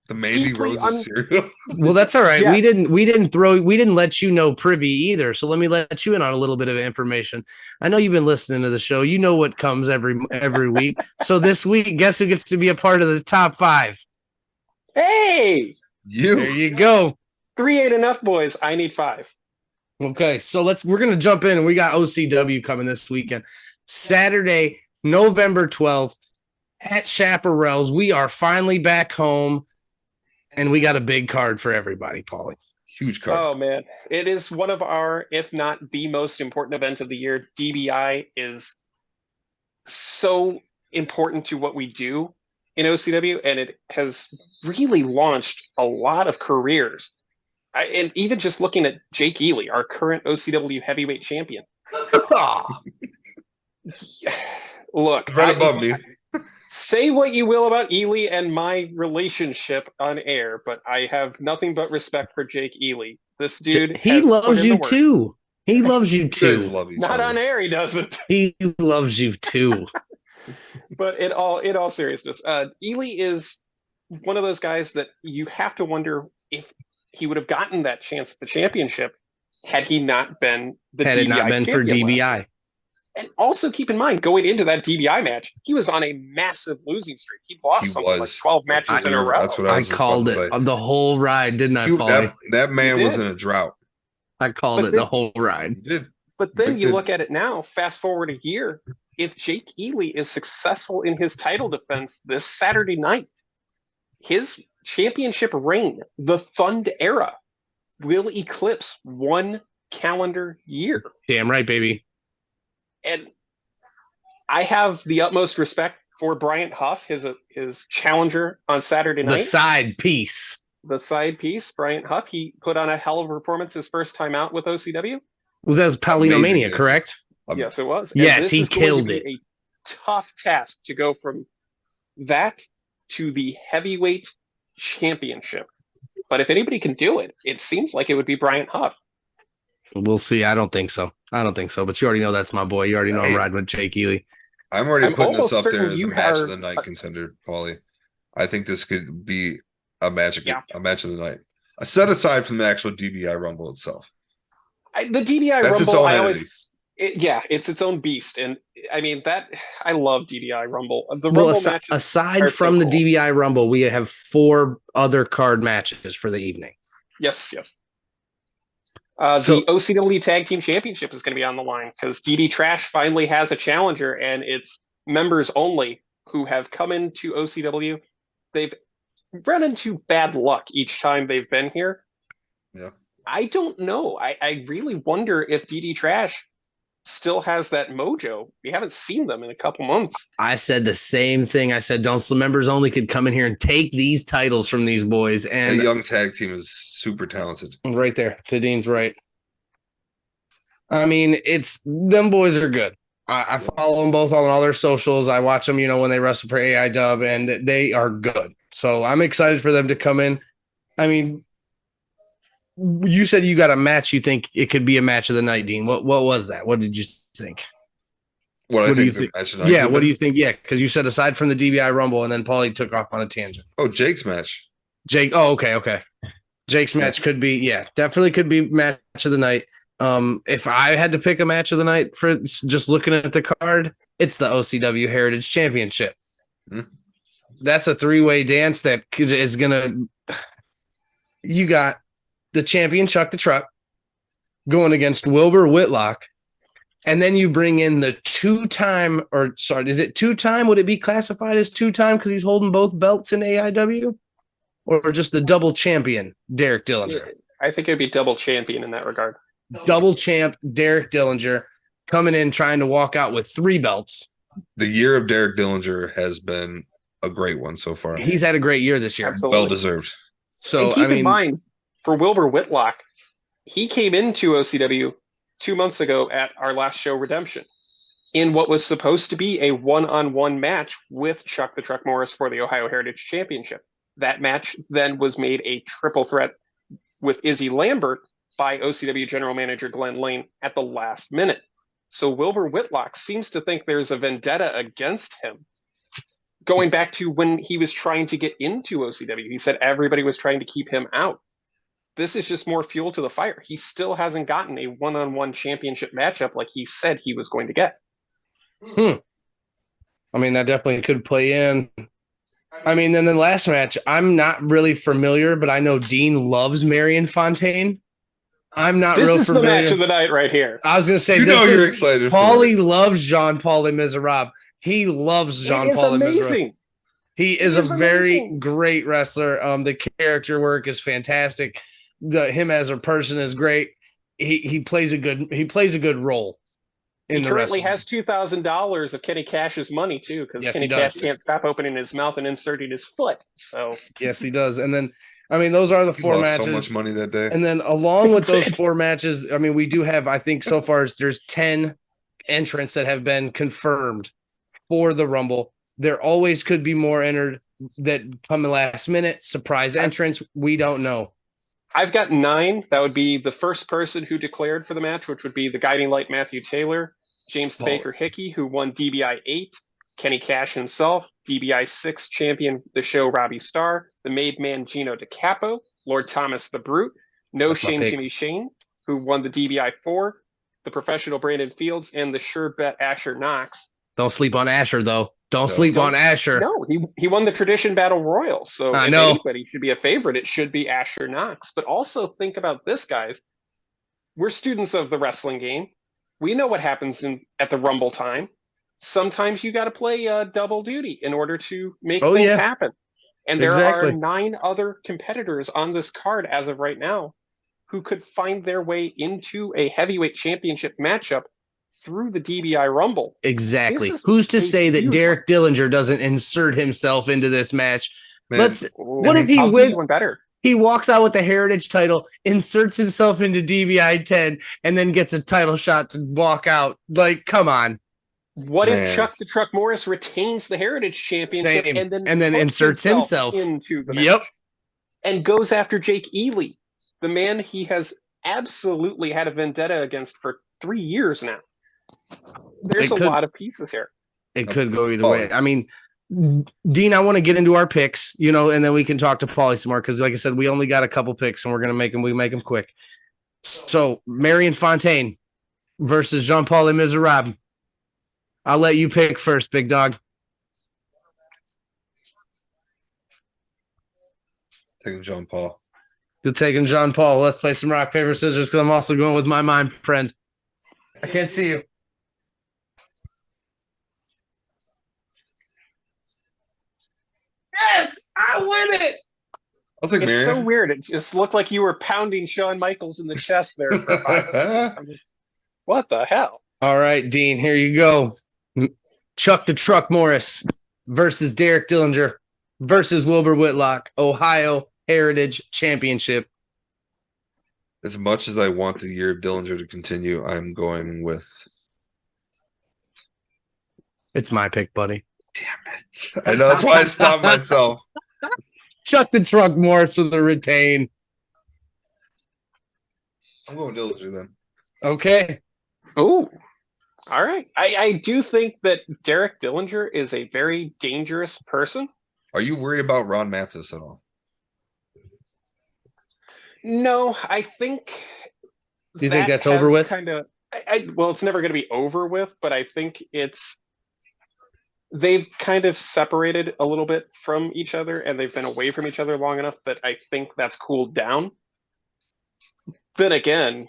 the Mandy Rose of cereal. Well, that's all right. Yeah. We didn't let you know privy either. So let me let you in on a little bit of information. I know you've been listening to the show. You know what comes every week. So this week, guess who gets to be a part of the top 5? Hey, there you go. 3 ain't enough, boys. I need 5. Okay, so we're gonna jump in, and we got OCW coming this weekend, Saturday, November 12th at Chaparral's. We are finally back home. And we got a big card for everybody, Paulie. Huge card. Oh, man. It is one of our, if not the most important event of the year. DBi is so important to what we do in OCW, and it has really launched a lot of careers. And even just looking at Jake Ely, our current OCW heavyweight champion. Look. Right above me. Say what you will about Ely and my relationship on air, but I have nothing but respect for Jake Ely. This dude, he loves you too. He loves you too. Not on air, he doesn't. He loves you too. But in all seriousness, Ely is one of those guys that you have to wonder if he would have gotten that chance at the championship had he not been the DBi it not been for DBi. And also keep in mind, going into that DBi match, he was on a massive losing streak. He lost something like 12 matches in a row. That's what I called it the whole ride, didn't I, Paulie? That man was in a drought. I called it the whole ride. You did. But then you look at it now, fast forward a year, if Jake Ely is successful in his title defense this Saturday night, his championship reign, the Fund era, will eclipse 1 calendar year. Damn right, baby. And I have the utmost respect for Bryant Huff, his challenger on Saturday night. The side piece. The side piece, Bryant Huff. He put on a hell of a performance his first time out with OCW. That was Paledriver, correct? Yes, it was. Yes, he killed it. A tough task to go from that to the heavyweight championship. But if anybody can do it, it seems like it would be Bryant Huff. We'll see. I don't think so. But you already know that's my boy. You already know I'm riding with Jake Ely. I'm already putting this up there as a match of the night contender, Paulie. I think this could be a match of the night. Set aside from the actual DBi Rumble itself. The DBi That's Rumble, it's its own beast. And I mean, I love DBi Rumble. The Rumble matches aside from the DBi Rumble, we have 4 other card matches for the evening. Yes. The OCW Tag Team Championship is going to be on the line because DD Trash finally has a challenger, and it's members only who have come into OCW. They've run into bad luck each time they've been here. Yeah. I don't know. I really wonder if DD Trash still has that mojo. We haven't seen them in a couple months. I said the same thing. I said, members only could come in here and take these titles from these boys. And the young tag team is super talented. Right there. Tadeen's right. I mean, them boys are good. I follow them both on all their socials. I watch them, when they wrestle for AI Dub, and they are good. So I'm excited for them to come in. I mean, you said you got a match. You think it could be a match of the night, Dean. What was that? What did you think? What do you think? Match of the night? Yeah, what do you think? Yeah, because you said aside from the DBi Rumble, and then Paulie took off on a tangent. Oh, Jake's match. Jake. Oh, okay. Jake's match could be, definitely could be match of the night. If I had to pick a match of the night for just looking at the card, it's the OCW Heritage Championship. That's a 3-way dance that is gonna. You got the champion Chuck the Truck going against Wilbur Whitlock, and then you bring in the 2-time, or sorry, is it 2-time? Would it be classified as 2-time because he's holding both belts in AIW, or just the double champion Derek Dillinger? Yeah, I think it'd be double champion in that regard. Double champ Derek Dillinger coming in trying to walk out with 3 belts. The year of Derek Dillinger has been a great one so far. He's had a great year this year. Absolutely. Well deserved. So and keep in mind, for Wilbur Whitlock, he came into OCW 2 months ago at our last show, Redemption, in what was supposed to be a 1-on-1 match with Chuck the Truck Morris for the Ohio Heritage Championship. That match then was made a triple threat with Izzy Lambert by OCW General Manager Glenn Lane at the last minute. So Wilbur Whitlock seems to think there's a vendetta against him. Going back to when he was trying to get into OCW, he said everybody was trying to keep him out. This is just more fuel to the fire. He still hasn't gotten a 1-on-1 championship matchup like he said he was going to get. I mean, that definitely could play in. I mean, then the last match, I'm not really familiar, but I know Dean loves Marion Fontaine. I'm not real familiar. This is the match of the night right here. I was going to say, you're excited. Paulie loves Jean-Paul Les Miserables. He loves Jean-Paul Les Miserables. He is a very great wrestler. The character work is fantastic. Him as a person is great. He plays a good role in the wrestling. He currently has $2,000 of Kenny Cash's money too, because Kenny Cash can't stop opening his mouth and inserting his foot. So yes, he does. And then, I mean, those are the 4 matches. So much money that day. And then along with those 4 matches, I mean, we do have, I think so far there's 10 entrants that have been confirmed for the Rumble. There always could be more entered that come last minute. Surprise entrance. We don't know. I've got 9. That would be the first person who declared for the match, which would be the Guiding Light Matthew Taylor, James Baker Hickey, who won DBi 8, Kenny Cash himself, DBi 6 champion the show Robbie Starr, the Made Man Gino DiCapo, Lord Thomas the Brute, No Shane Jimmy Shane, who won the DBi 4, the professional Brandon Fields, and the Sure Bet Asher Knox. Don't sleep on Asher, though. Don't sleep on Asher. No, he won the Tradition Battle Royal. So if anybody should be a favorite, it should be Asher Knox. But also think about this, guys. We're students of the wrestling game. We know what happens at the Rumble time. Sometimes you got to play double duty in order to make things happen. And there are 9 other competitors on this card as of right now who could find their way into a heavyweight championship matchup through the DBi Rumble. Exactly. Who's to say that Derek Dillinger doesn't insert himself into this match? Man, what if he wins? One better. He walks out with the Heritage title, inserts himself into DBi 10, and then gets a title shot to walk out. Like, come on. What if Chuck the Truck Morris retains the Heritage Championship and then inserts himself into the match and goes after Jake Ely, the man he has absolutely had a vendetta against for 3 years now? There's a lot of pieces here. It could go either way. I mean, Dean, I want to get into our picks, and then we can talk to Paulie some more because, like I said, we only got a couple picks and we're going to make them quick. So, Marion Fontaine versus Jean-Paul Le Miserable. I'll let you pick first, big dog. Taking John Paul. You're taking John Paul. Let's play some rock, paper, scissors because I'm also going with my mind friend. I can't see you. Yes, I win it. I'll take Marion. It's so weird. It just looked like you were pounding Shawn Michaels in the chest there for 5 seconds. What the hell? All right, Dean, here you go. Chuck the Truck Morris versus Derek Dillinger versus Wilbur Whitlock, Ohio Heritage Championship. As much as I want the year of Dillinger to continue, I'm going with... It's my pick, buddy. Damn it. I know, that's why I stopped myself. Chuck the Truck Morris with the retain. I'm going Dillinger then. Okay. Oh, all right. I do think that Derek Dillinger is a very dangerous person. Are you worried about Ron Mathis at all? No, I think. Do you think that's over with? Well, it's never going to be over with, but I think they've kind of separated a little bit from each other, and they've been away from each other long enough that I think that's cooled down. Then again,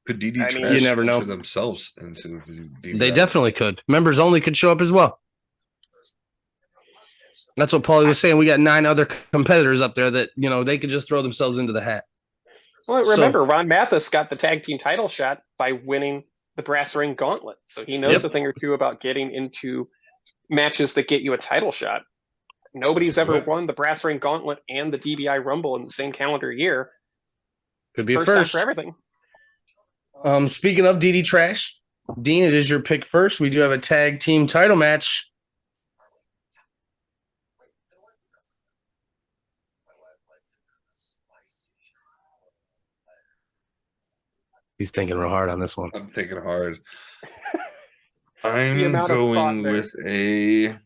could DD Trash you never know themselves into the DBi? They definitely could. Members only could show up as well. That's what Paulie was saying. We got 9 other competitors up there that, they could just throw themselves into the hat. Well, remember, Ron Mathis got the tag team title shot by winning the Brass Ring Gauntlet. So he knows a thing or two about getting into matches that get you a title shot. Nobody's ever won the Brass Ring Gauntlet and the DBi Rumble in the same calendar year. Could be a first time for everything. Speaking of DD Trash, Dean, it is your pick first. We do have a tag team title match. He's thinking real hard on this one. I'm thinking hard. I'm going with a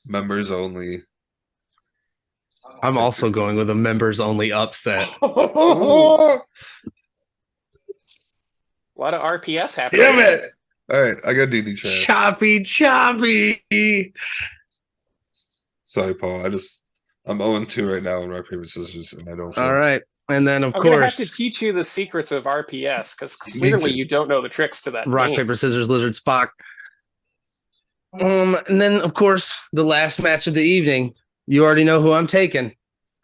members only. I'm also going with a members only upset. A lot of RPS happening. Damn it. All right, I got DD Trash. Choppy. Sorry, Paul. I'm 0-2 right now in rock, paper, scissors, and I don't feel... All right. And then, of I'm course... going to have to teach you the secrets of RPS, because clearly you don't know the tricks to that rock, game. paper, scissors, lizard, Spock. And then, of course, the last match of the evening, you already know who I'm taking.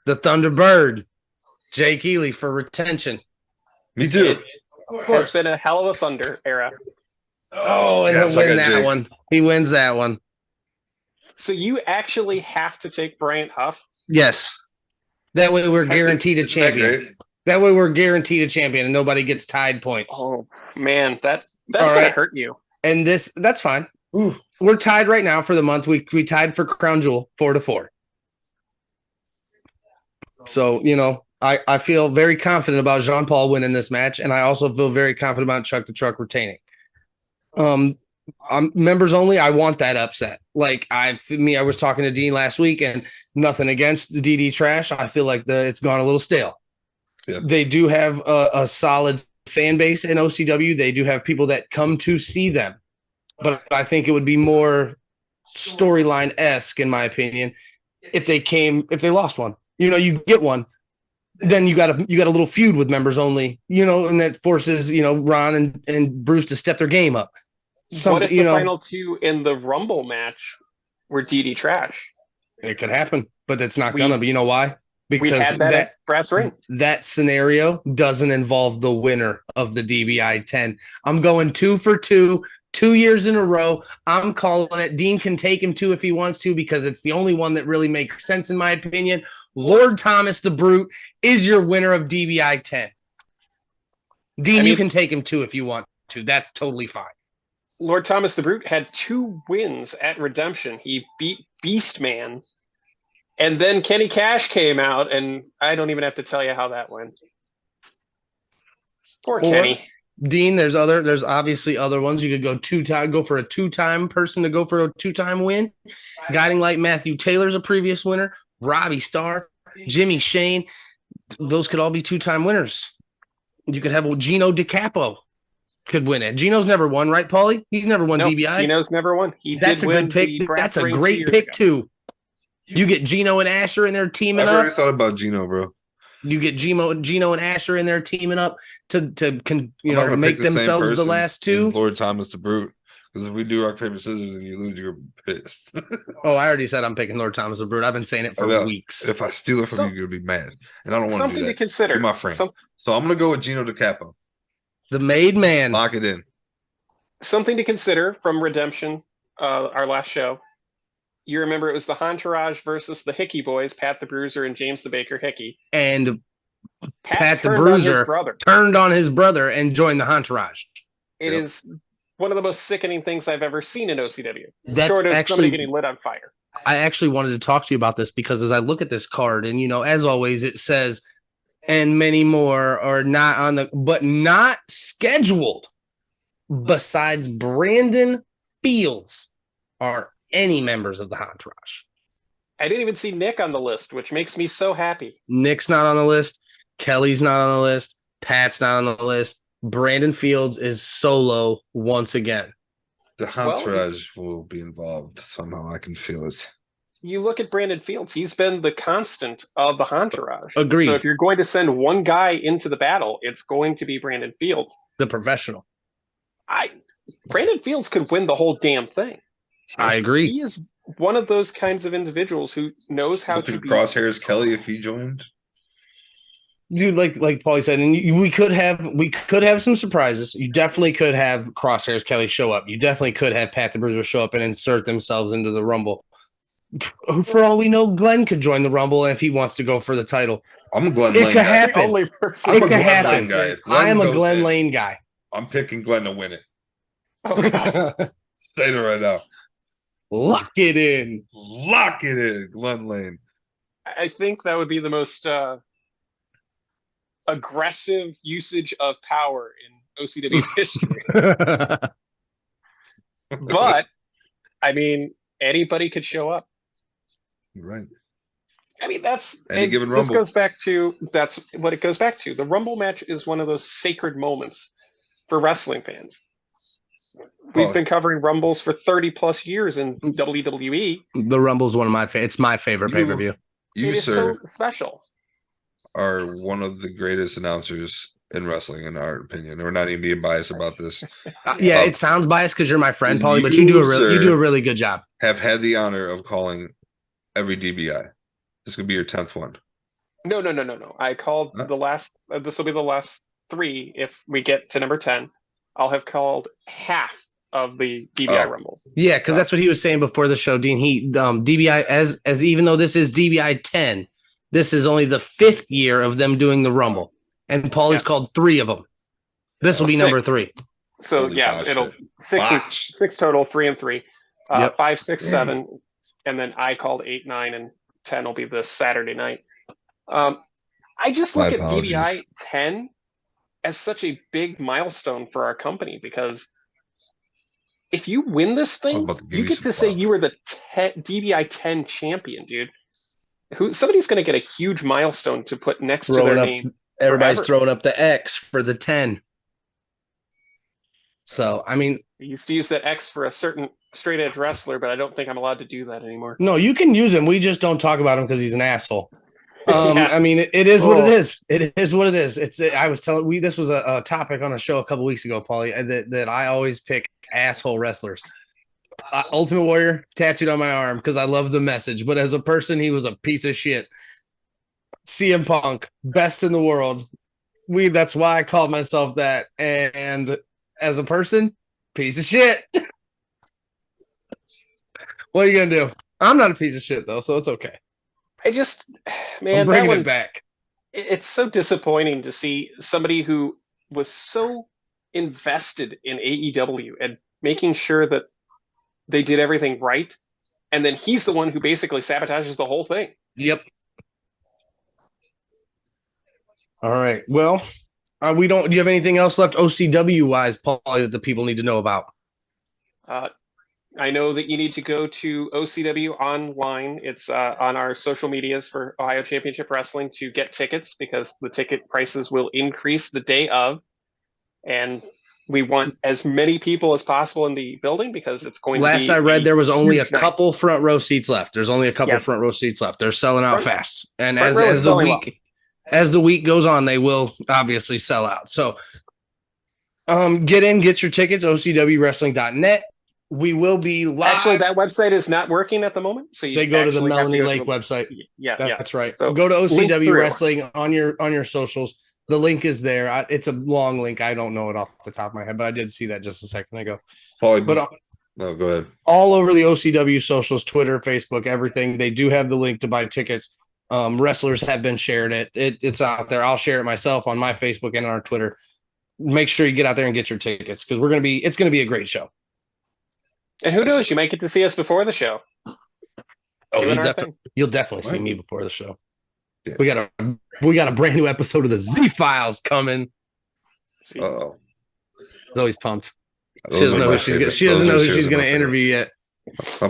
The Thunderbird, Jake Ely for retention. Me too. It's been a hell of a Thunder era. Oh, and he'll win that one. He wins that one. So you actually have to take Bryant Huff? Yes. That way we're guaranteed a champion. That way we're guaranteed a champion and nobody gets tied points. Oh, man. That's going to hurt you. And that's fine. Ooh. We're tied right now for the month. We tied for Crown Jewel 4-4. So, I feel very confident about Jean-Paul winning this match, and I also feel very confident about Chuck the Truck retaining. I'm members only. I want that upset. Like I was talking to Dean last week, and nothing against the DD Trash. I feel like it's gone a little stale. Yeah. They do have a solid fan base in OCW. They do have people that come to see them, but I think it would be more storyline-esque, in my opinion, if they lost one. You get one, then you got a little feud with members only, and that forces, Ron and Bruce to step their game up. What if the final 2 in the Rumble match were DD Trash? It could happen, but that's not gonna be. You know why? We've because had that at Brass Ring. that scenario doesn't involve the winner of the DBi 10. I'm going 2 for 2, 2 years in a row. I'm calling it. Dean can take him 2 if he wants to, because it's the only one that really makes sense in my opinion. Lord Thomas the Brute is your winner of DBi 10. Dean, you can take him 2 if you want to. That's totally fine. Lord Thomas the Brute had 2 wins at Redemption. He beat Beastman. And then Kenny Cash came out, and I don't even have to tell you how that went. Poor Kenny. Dean, there's obviously other ones. You could go for a 2-time person to go for a 2-time win. Guiding Light Matthew Taylor's a previous winner. Robbie Starr, Jimmy Shane. Those could all be 2-time winners. You could have Gino DiCapo could win it. Gino's never won, right, Paulie? He's never won DBi. Gino's never won. That's a good pick. That's a great pick too. You get Gino and Asher in there teaming up. I already thought about Gino, bro. You get Gino and Asher in there teaming up to make themselves the last 2. Lord Thomas the Brute. Because if we do rock, paper, scissors and you lose, you're pissed. Oh, I already said I'm picking Lord Thomas the Brute. I've been saying it for weeks. If I steal it from you, you're going to be mad. And I don't want to do that. Something to consider. You're my friend. So I'm going to go with Gino DiCapo. The made man. Lock it in. Something to consider from Redemption, our last show. You remember it was the Entourage versus the Hickey Boys, Pat the Bruiser and James the Baker Hickey. And Pat the Bruiser turned on his brother and joined the Entourage. It is one of the most sickening things I've ever seen in OCW. That's short of actually somebody getting lit on fire. I actually wanted to talk to you about this because as I look at this card, and as always, it says, and many more are not scheduled. Besides Brandon Fields, are any members of the Entourage. I didn't even see Nick on the list, which makes me so happy. Nick's not on the list. Kelly's not on the list. Pat's not on the list. Brandon Fields is solo once again. The Entourage will be involved somehow. I can feel it. You look at Brandon Fields, he's been the constant of the Entourage. Agreed. So if you're going to send one guy into the battle, it's going to be Brandon Fields. The professional. Brandon Fields could win the whole damn thing. I agree. He is one of those kinds of individuals who knows how to be. Crosshairs Kelly if he joined. Dude, like Paulie said, and we could have some surprises. You definitely could have Crosshairs Kelly show up. You definitely could have Pat the Bruiser show up and insert themselves into the Rumble. For all we know, Glenn could join the Rumble if he wants to go for the title. I'm a Glenn Lane guy. It could happen. I'm a Glenn Lane guy. I am a Glenn Lane guy. I'm picking Glenn to win it. Oh, Say it right now. Lock it in. Lock it in, Glenn Lane. I think that would be the most aggressive usage of power in OCW history. But, I mean, anybody could show up. Right. I mean, that's any given Rumble. This goes back to that's what it goes back to. The Rumble match is one of those sacred moments for wrestling fans. We've been covering Rumbles for 30 plus years in WWE. The Rumble's one of my favorite. It's my favorite pay-per-view. You, it is sir, so special. Are one of the greatest announcers in wrestling, in our opinion. We're not even being biased about this. It sounds biased because you're my friend, Paulie, but you do a really good job. Have had the honor of calling every DBi. This could be your 10th one. No. I called the last. This will be the last 3. If we get to number 10, I'll have called half of the DBi Rumbles. Yeah, because that's what he was saying before the show, Dean. He DBi as even though this is DBi 10, this is only the 5th year of them doing the Rumble, and Paulie's called 3 of them. This will be 6. number 3. So it'll 6 total, 3 and 3, 5, 6, 7, and then I called 8, 9, and 10 will be this Saturday night. I just look at DBi 10 as such a big milestone for our company because if you win this thing, you get to say you were the DBi 10 champion, dude. Somebody's going to get a huge milestone to put next to their name. Everybody's throwing up the X for the 10. So, I mean, I used to use that X for a certain straight edge wrestler, but I don't think I'm allowed to do that anymore. No, you can use him. We just don't talk about him because he's an asshole. I mean, it is what it is. It is what it is. I was telling this was a topic on a show a couple weeks ago, Paulie, that I always pick asshole wrestlers. Ultimate Warrior tattooed on my arm because I love the message, but as a person, he was a piece of shit. CM Punk, best in the world. That's why I called myself that. And as a person, piece of shit. What are you gonna do? I'm not a piece of shit though, so it's okay. I just, I'm man, that bringing one, it back. it's so disappointing to see somebody who was so invested in AEW and making sure that they did everything right, and then he's the one who basically sabotages the whole thing. Yep. All right. Well, we don't. Do you have anything else left OCW wise, Paul, that the people need to know about? I know that you need to go to OCW online. It's on our social medias for Ohio Championship Wrestling to get tickets because the ticket prices will increase the day of. And we want as many people as possible in the building because it's going to be. Last I read, there was only a huge night. couple front row seats left. There's only a couple Yep. front row seats left. They're selling out Front- fast. And front as row is the selling week as the week goes on, they will obviously sell out. So get your tickets, OCWWrestling.net. We will be live. Actually, that website is not working at the moment. So they go to the actually have Melanie go Lake to the- website. Yeah, That's right. So go to link OCW through. Wrestling on your socials. The link is there. It's a long link. I don't know it off the top of my head, but I did see that just a second ago. Paulie, But no, go ahead. all over the OCW socials, Twitter, Facebook, everything. They do have the link to buy tickets. Wrestlers have been sharing it. It's out there. I'll share it myself on my Facebook and on our Twitter. Make sure you get out there and get your tickets because it's going to be a great show. And who knows? You might get to see us before the show. Oh, Doing you'll definitely see What? me before the show. Yeah. We got a brand new episode of the Z Files coming. See. Uh-oh. She's always pumped. Those She doesn't are know my who she's favorite- gonna, she doesn't those know are who she's seriously my going to favorite. interview yet.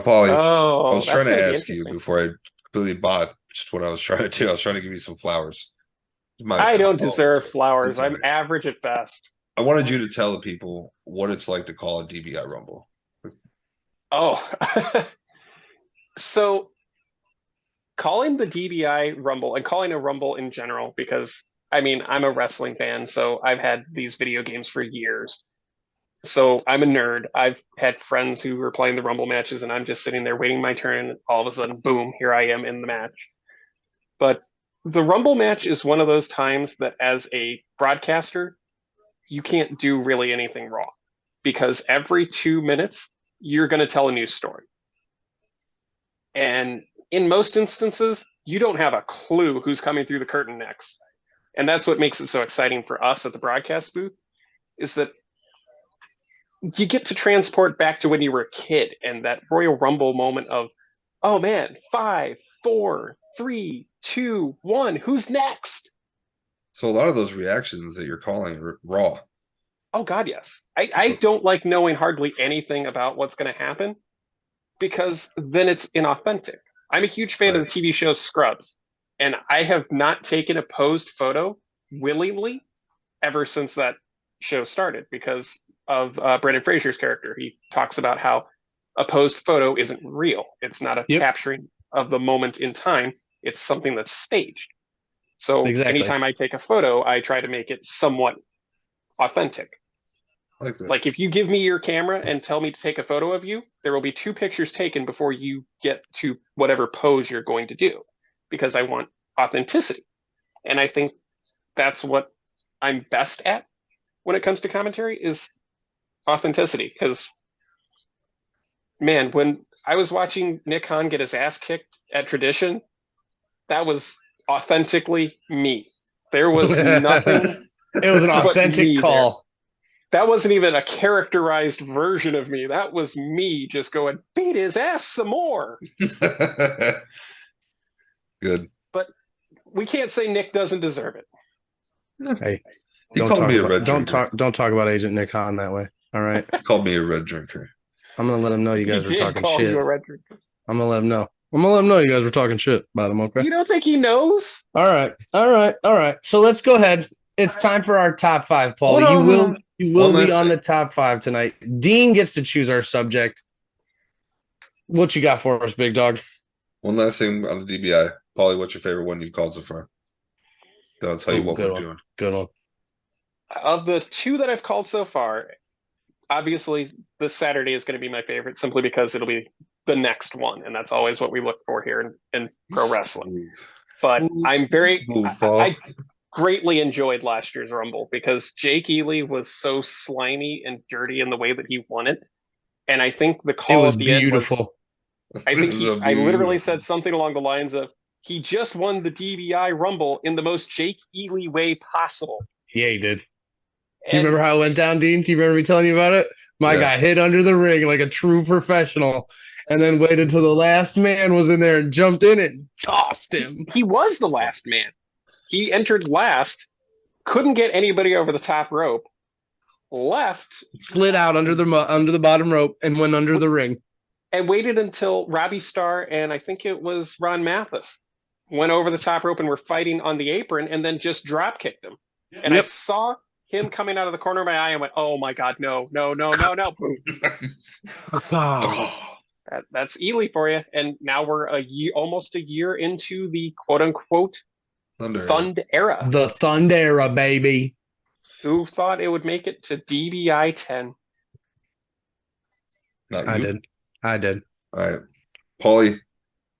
Paulie, Oh, I was that's trying to gonna be ask you interesting. before I completely botched what I was trying to do. I was trying to give you some flowers. I don't deserve flowers. It's all I'm right. average at best. I wanted you to tell the people what it's like to call a DBi Rumble. Oh, so calling the DBi Rumble and calling a Rumble in general, because I mean, I'm a wrestling fan, so I've had these video games for years. So I'm a nerd. I've had friends who were playing the Rumble matches, and I'm just sitting there waiting my turn. And all of a sudden, boom, here I am in the match. But the Rumble match is one of those times that, as a broadcaster, you can't do really anything wrong because every 2 minutes, you're going to tell a new story. And in most instances, you don't have a clue who's coming through the curtain next. And that's what makes it so exciting for us at the broadcast booth, is that you get to transport back to when you were a kid and that Royal Rumble moment of, oh man, 5, 4, 3, 2, 1, who's next? So a lot of those reactions that you're calling are raw. Oh God, yes. I don't like knowing hardly anything about what's going to happen because then it's inauthentic. I'm a huge fan of the TV show Scrubs, and I have not taken a posed photo willingly ever since that show started because of Brendan Fraser's character. He talks about how a posed photo isn't real. It's not a capturing of the moment in time. It's something that's staged. So anytime I take a photo, I try to make it somewhat authentic. Like if you give me your camera and tell me to take a photo of you, there will be 2 pictures taken before you get to whatever pose you're going to do, because I want authenticity. And I think that's what I'm best at when it comes to commentary is authenticity. Because man, when I was watching Nick Khan get his ass kicked at Tradition, that was authentically me. There was nothing. It was an authentic call. There. That wasn't even a characterized version of me. That was me just going, beat his ass some more. Good. But we can't say Nick doesn't deserve it. Hey, He called me a red drinker. Don't talk about Agent Nick Hahn that way. All right. He called me a red drinker. I'm gonna let him know you guys were talking shit. You a red drinker. I'm gonna let him know. I'm gonna let him know you guys were talking shit about him. Okay. You don't think he knows? All right. So let's go ahead. It's time for our top 5, Paul. You will be on the top 5 tonight. Dean gets to choose our subject. What you got for us, big dog? One last thing on the DBi. Paulie, what's your favorite one you've called so far? Then I'll tell you what we're doing. Good one. Of the 2 that I've called so far, obviously this Saturday is going to be my favorite simply because it'll be the next one. And that's always what we look for here in pro wrestling. But I'm very smooth, Paul. I greatly enjoyed last year's Rumble because Jake Ely was so slimy and dirty in the way that he won it. And I think the It call was at the end was, beautiful. I think It was I literally beautiful. said something along the lines of, he just won the DBi Rumble in the most Jake Ely way possible. Yeah, he did. And You remember how it went down, Dean? Do you remember me telling you about it? My Yeah. guy hit under the ring like a true professional and then waited till the last man was in there and jumped in and tossed him. he was the last man. He entered last, couldn't get anybody over the top rope, left, Slid out under the bottom rope and went under the ring. and waited until Robbie Starr and I think it was Ron Mathis went over the top rope and were fighting on the apron and then just drop kicked him. And I Yep. saw him coming out of the corner of my eye and went, oh my God, no. Boom. Oh, That's Ely for you. And now we're almost a year into the quote unquote Thunder. Thund era. The Thundera, baby. Who thought it would make it to DBi 10? Not I you. did. I did. All right, Paulie,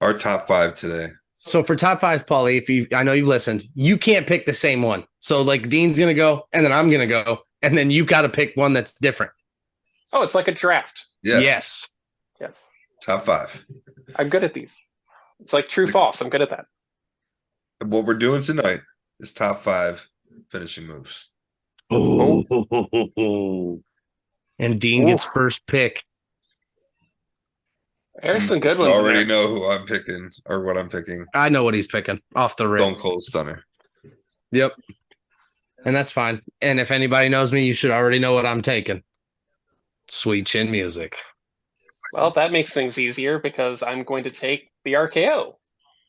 our top 5 today. So for top fives, Paulie, I know you've listened, you can't pick the same one. So like Dean's gonna go, and then I'm gonna go, and then you got to pick one that's different. Oh, it's like a draft. Yeah, Yes. Yes. top 5. I'm good at these. It's like true false. I'm good at that. What we're doing tonight is top 5 finishing moves. Oh. And Dean gets first pick. There's some good ones. I in already there. know who I'm picking or what I'm picking. I know what he's picking off the ring. Stone Cold Stunner. Yep. And that's fine. And if anybody knows me, you should already know what I'm taking. Sweet chin music. Well, that makes things easier because I'm going to take the RKO.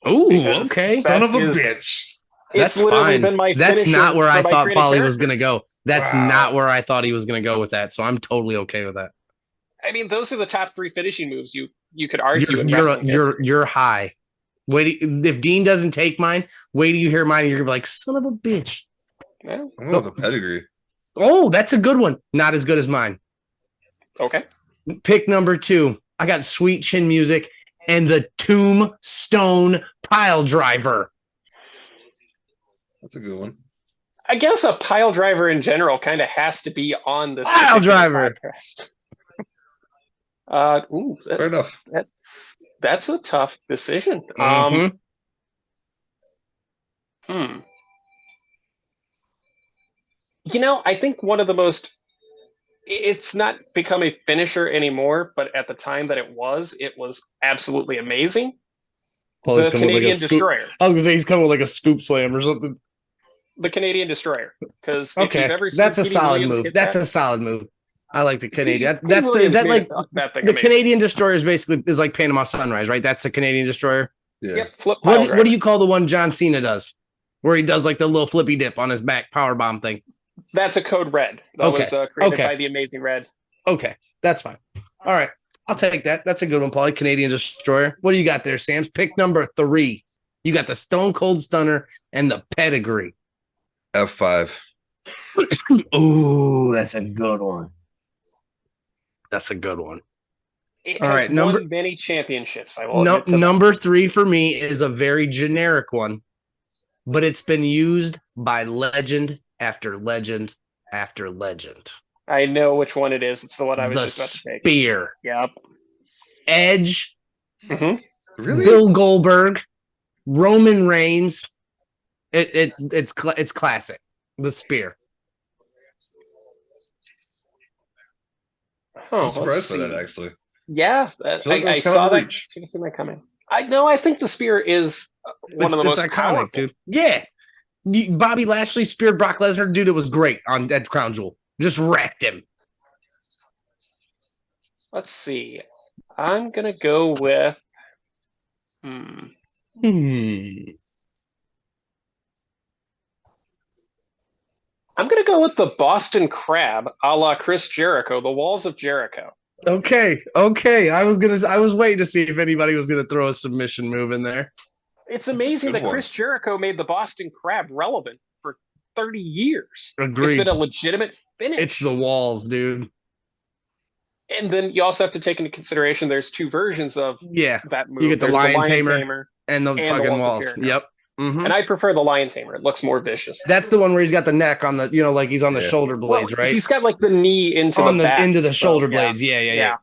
Oh, Because okay. that Son of a is- bitch. That's It's literally fine. been my That's finisher not where for I my thought creative Paulie was character. going to go. That's Wow. not where I thought he was going to go with that. So I'm totally okay with that. I mean, those are the top 3 finishing moves you could argue You're in you're, wrestling you're, history. you're high. Wait, if Dean doesn't take mine, wait till you hear mine. And you're gonna be like, son of a bitch. Yeah, I'm going with the pedigree. Oh, that's a good one. Not as good as mine. okay. Pick number 2. I got sweet chin music and the Tombstone Pile Driver. That's a good one. I guess a pile driver in general kind of has to be on this Pile particular driver. podcast. Fair enough. That's a tough decision. Mhm. I think one of the most, it's not become a finisher anymore, but at the time that it was absolutely amazing. Well, he's The coming with Canadian like a scoop. Destroyer. I was gonna say he's coming with like a scoop slam or something. The Canadian Destroyer. Because Okay, that's a solid move. That's a solid move. I like the Canadian. That's the, is that like that thing the amazing. Canadian Destroyer is basically is like Panama Sunrise, right? That's the Canadian Destroyer. Yeah. Yep, flip pile What driver. do you call the one John Cena does, where he does like the little flippy dip on his back power bomb thing? That's a code red. That Okay, was created okay. by the Amazing Red. Okay, that's fine. All right, I'll take that. That's a good one, Paulie. Canadian Destroyer. What do you got there, Sam's? Pick number 3. You got the Stone Cold Stunner and the Pedigree. F5. Ooh, that's a good one. That's a good one. It All has right, number- won many championships. I will No, admit to that. number 3 for me is a very generic one, but it's been used by legend after legend after legend. I know which one it is. It's the one I was The just about to take. Spear. Yep. Edge, Mhm. Really? Bill Goldberg, Roman Reigns. It's classic. The Spear. Oh, I'm surprised by that, actually. Yeah, I feel like that's I kind saw of a that. reach. Should have seen that coming. I know. I think the spear is one of the most iconic, powerful. dude. Yeah. Bobby Lashley speared Brock Lesnar, dude. It was great at Crown Jewel. Just wrecked him. Let's see. I'm gonna go with. I'm gonna go with the Boston Crab, a la Chris Jericho, the Walls of Jericho. Okay. I was waiting to see if anybody was gonna throw a submission move in there. It's amazing good that one. Chris Jericho made the Boston Crab relevant for 30 years. Agreed. It's been a legitimate finish. It's the walls, dude. And then you also have to take into consideration there's 2 versions of Yeah. that move. You get the There's Lion Tamer and the and the fucking Walls of walls. Jericho. Yep. And I prefer the Lion Tamer. It looks more vicious. That's the one where he's got the neck on the, like he's on the shoulder blades, right? He's got like the knee into on the back, into the shoulder blades. Yeah.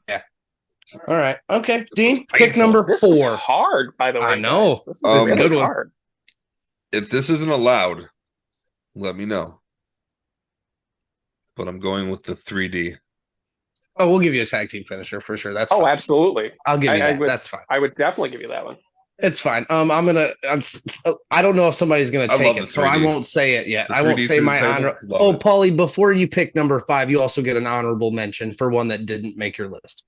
All right. Okay. Dean, pick number 4. This is hard, by the way. I know. This is a good one. Hard. If this isn't allowed, let me know. But I'm going with the 3D. Oh, we'll give you a tag team finisher for sure. That's fine. Absolutely. I'll give you that. That's fine. I would definitely give you that one. It's fine. I don't know if somebody's gonna take it, so I won't say it yet. I won't say my honor. Oh, Paulie, before you pick number 5, you also get an honorable mention for one that didn't make your list.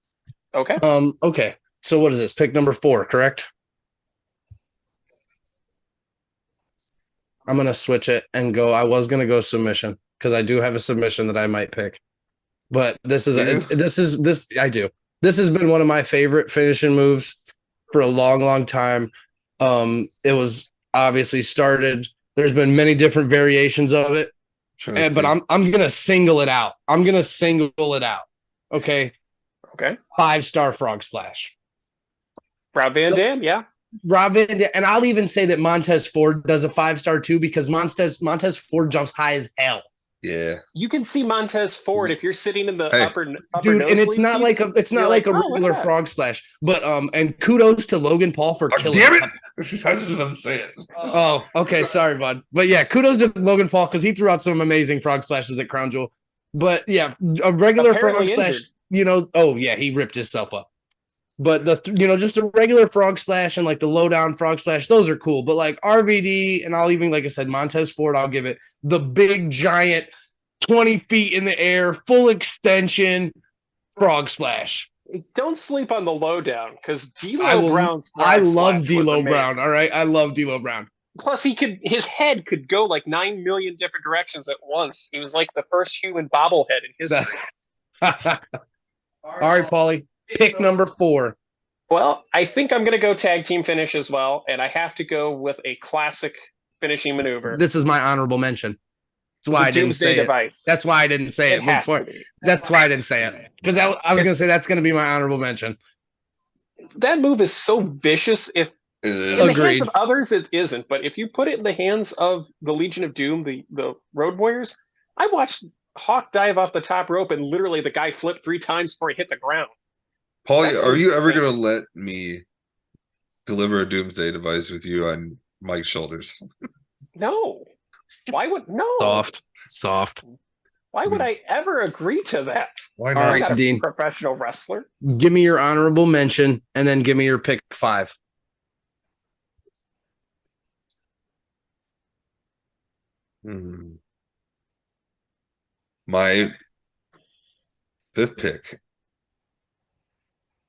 Okay. Okay. So what is this? Pick number 4, correct? I'm gonna switch it and go. I was gonna go submission because I do have a submission that I might pick, but this is I do. This has been one of my favorite finishing moves for a long time. It was obviously started. There's been many different variations of it, but I'm gonna single it out. Okay. 5-star frog splash. Rob Van Dam, yeah. Rob Van Dam, and I'll even say that Montez Ford does a 5-star too because Montez Ford jumps high as hell. Yeah, you can see Montez Ford if you're sitting in the upper dude, and it's not like a regular frog splash. But and kudos to Logan Paul for killing. Damn it! I was just about to say it. Oh, okay, sorry, bud. But yeah, kudos to Logan Paul because he threw out some amazing frog splashes at Crown Jewel. But yeah, a regular frog splash, he ripped himself up. But just a regular frog splash and like the low down frog splash, those are cool. But like RVD, and I'll even, like I said, Montez Ford, I'll give it the big giant 20 feet in the air, full extension frog splash. Don't sleep on the low down because D'Lo Brown's I love D'Lo Brown. All right. I love D'Lo Brown. Plus his head could go like 9 million different directions at once. He was like the first human bobblehead in history. All right, Paulie. Pick number 4. Well, I think I'm going to go tag team finish as well, and I have to go with a classic finishing maneuver. This is my honorable mention. That's why I didn't say it. That's why I didn't say it before. That's why I didn't say it because I was going to say that's going to be my honorable mention. That move is so vicious. If in the hands of others, it isn't. But if you put it in the hands of the Legion of Doom, the Road Warriors, I watched Hawk dive off the top rope and literally the guy flipped 3 times before he hit the ground. Paulie, are you ever going to let me deliver a doomsday device with you on Mike's shoulders? No. Why would soft? Why would I ever agree to that? Why not? All right, Dean, professional wrestler. Give me your honorable mention and then give me your pick 5. My 5th pick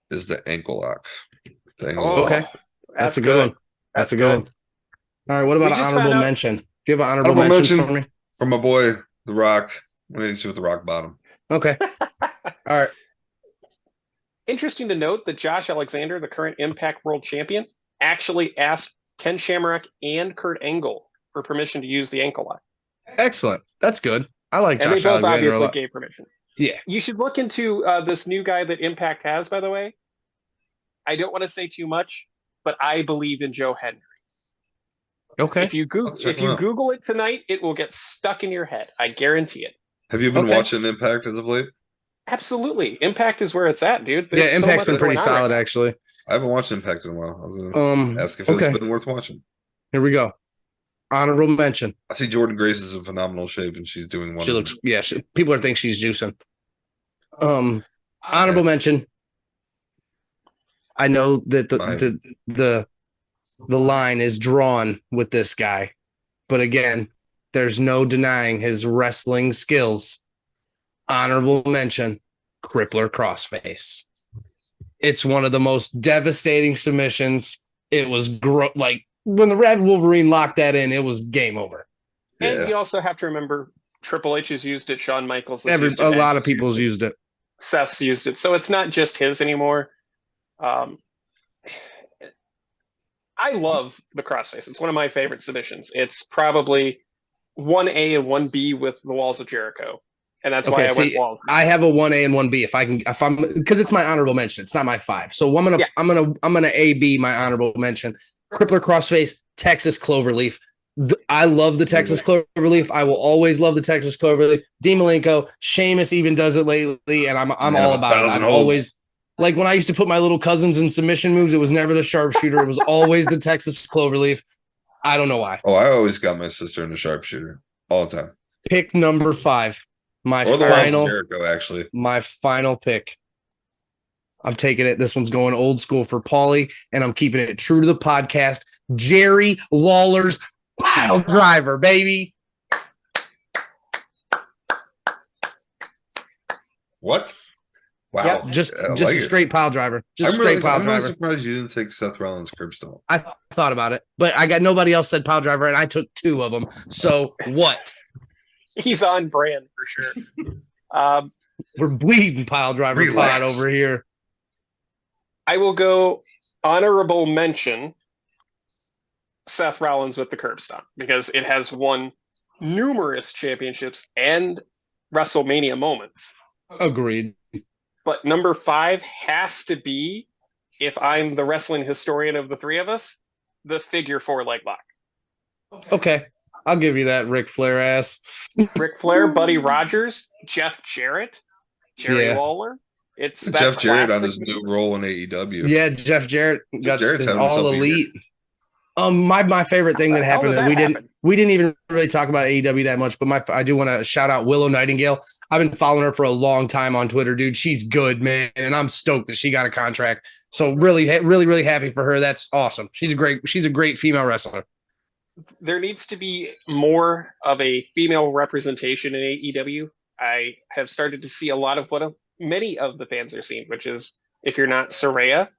is the ankle lock. Okay. That's a good one. That's a good one. All right. What about an honorable mention? Do you have an honorable mention for me? From my boy, The Rock. I'm going to hit you with the rock bottom. Okay. All right. Interesting to note that Josh Alexander, the current Impact World Champion, actually asked Ken Shamrock and Kurt Angle for permission to use the ankle lock. Excellent. That's good. I like Josh Alexander. And they both Alexander obviously gave permission. Yeah. You should look into this new guy that Impact has, by the way. I don't want to say too much, but I believe in Joe Hendry. Okay. If you Google it tonight, it will get stuck in your head. I guarantee it. Have you been watching Impact as of late? Absolutely. Impact is where it's at, dude. There's Impact's been pretty solid, actually. I haven't watched Impact in a while. I was going to ask if it's been worth watching. Here we go. Honorable mention. I see Jordan Grace is in phenomenal shape, and she's doing one. She looks, people are thinking she's juicing. Honorable mention. I know that the line is drawn with this guy, but again, there's no denying his wrestling skills. Honorable mention, Crippler Crossface. It's one of the most devastating submissions. It was like when the Red Wolverine locked that in, it was game over. And you also have to remember Triple H has used it. Shawn Michaels has used it. A lot of people's used it. Seth's used it. So it's not just his anymore. I love the crossface. It's one of my favorite submissions. It's probably 1A and 1B with the Walls of Jericho. And that's why I went Walls. I have a 1A and 1B because it's my honorable mention. It's not my 5. So I'm gonna AB my honorable mention. crippler crossface, Texas cloverleaf. I love the Texas cloverleaf. I will always love the Texas cloverleaf. Dean Malenko, Sheamus even does it lately, and I'm all about it. I'm always like when I used to put my little cousins in submission moves, it was never the sharpshooter. It was always the Texas cloverleaf. I don't know why. Oh, I always got my sister in the sharpshooter all the time. Pick number 5. My final pick. I'm taking it. This one's going old school for Paulie, and I'm keeping it true to the podcast. Jerry Lawler's Piledriver, baby. What? Wow. Yep. Just a straight Piledriver. I'm really surprised you didn't take Seth Rollins' curb stomp. I thought about it, but I got nobody else said Piledriver, and I took 2 of them. So what? He's on brand for sure. We're bleeding Piledriver pod over here. I will go honorable mention Seth Rollins with the curb stomp because it has won numerous championships and WrestleMania moments. Agreed. But number 5 has to be, if I'm the wrestling historian of the 3 of us, the figure 4 leg lock. Okay. I'll give you that Ric Flair ass. Ric Flair, Buddy Rogers, Jeff Jarrett, Jerry Lawler. It's Jeff Jarrett on his new role in AEW. Yeah, Jeff Jarrett got his all elite. My favorite thing that happened that we didn't even really talk about AEW that much, but I do want to shout out Willow Nightingale. I've been following her for a long time on Twitter, dude. She's good, man, and I'm stoked that she got a contract. So really, really happy for her. That's awesome. She's a great female wrestler. There needs to be more of a female representation in AEW. I have started to see a lot of what many of the fans are seeing, which is if you're not Saraya,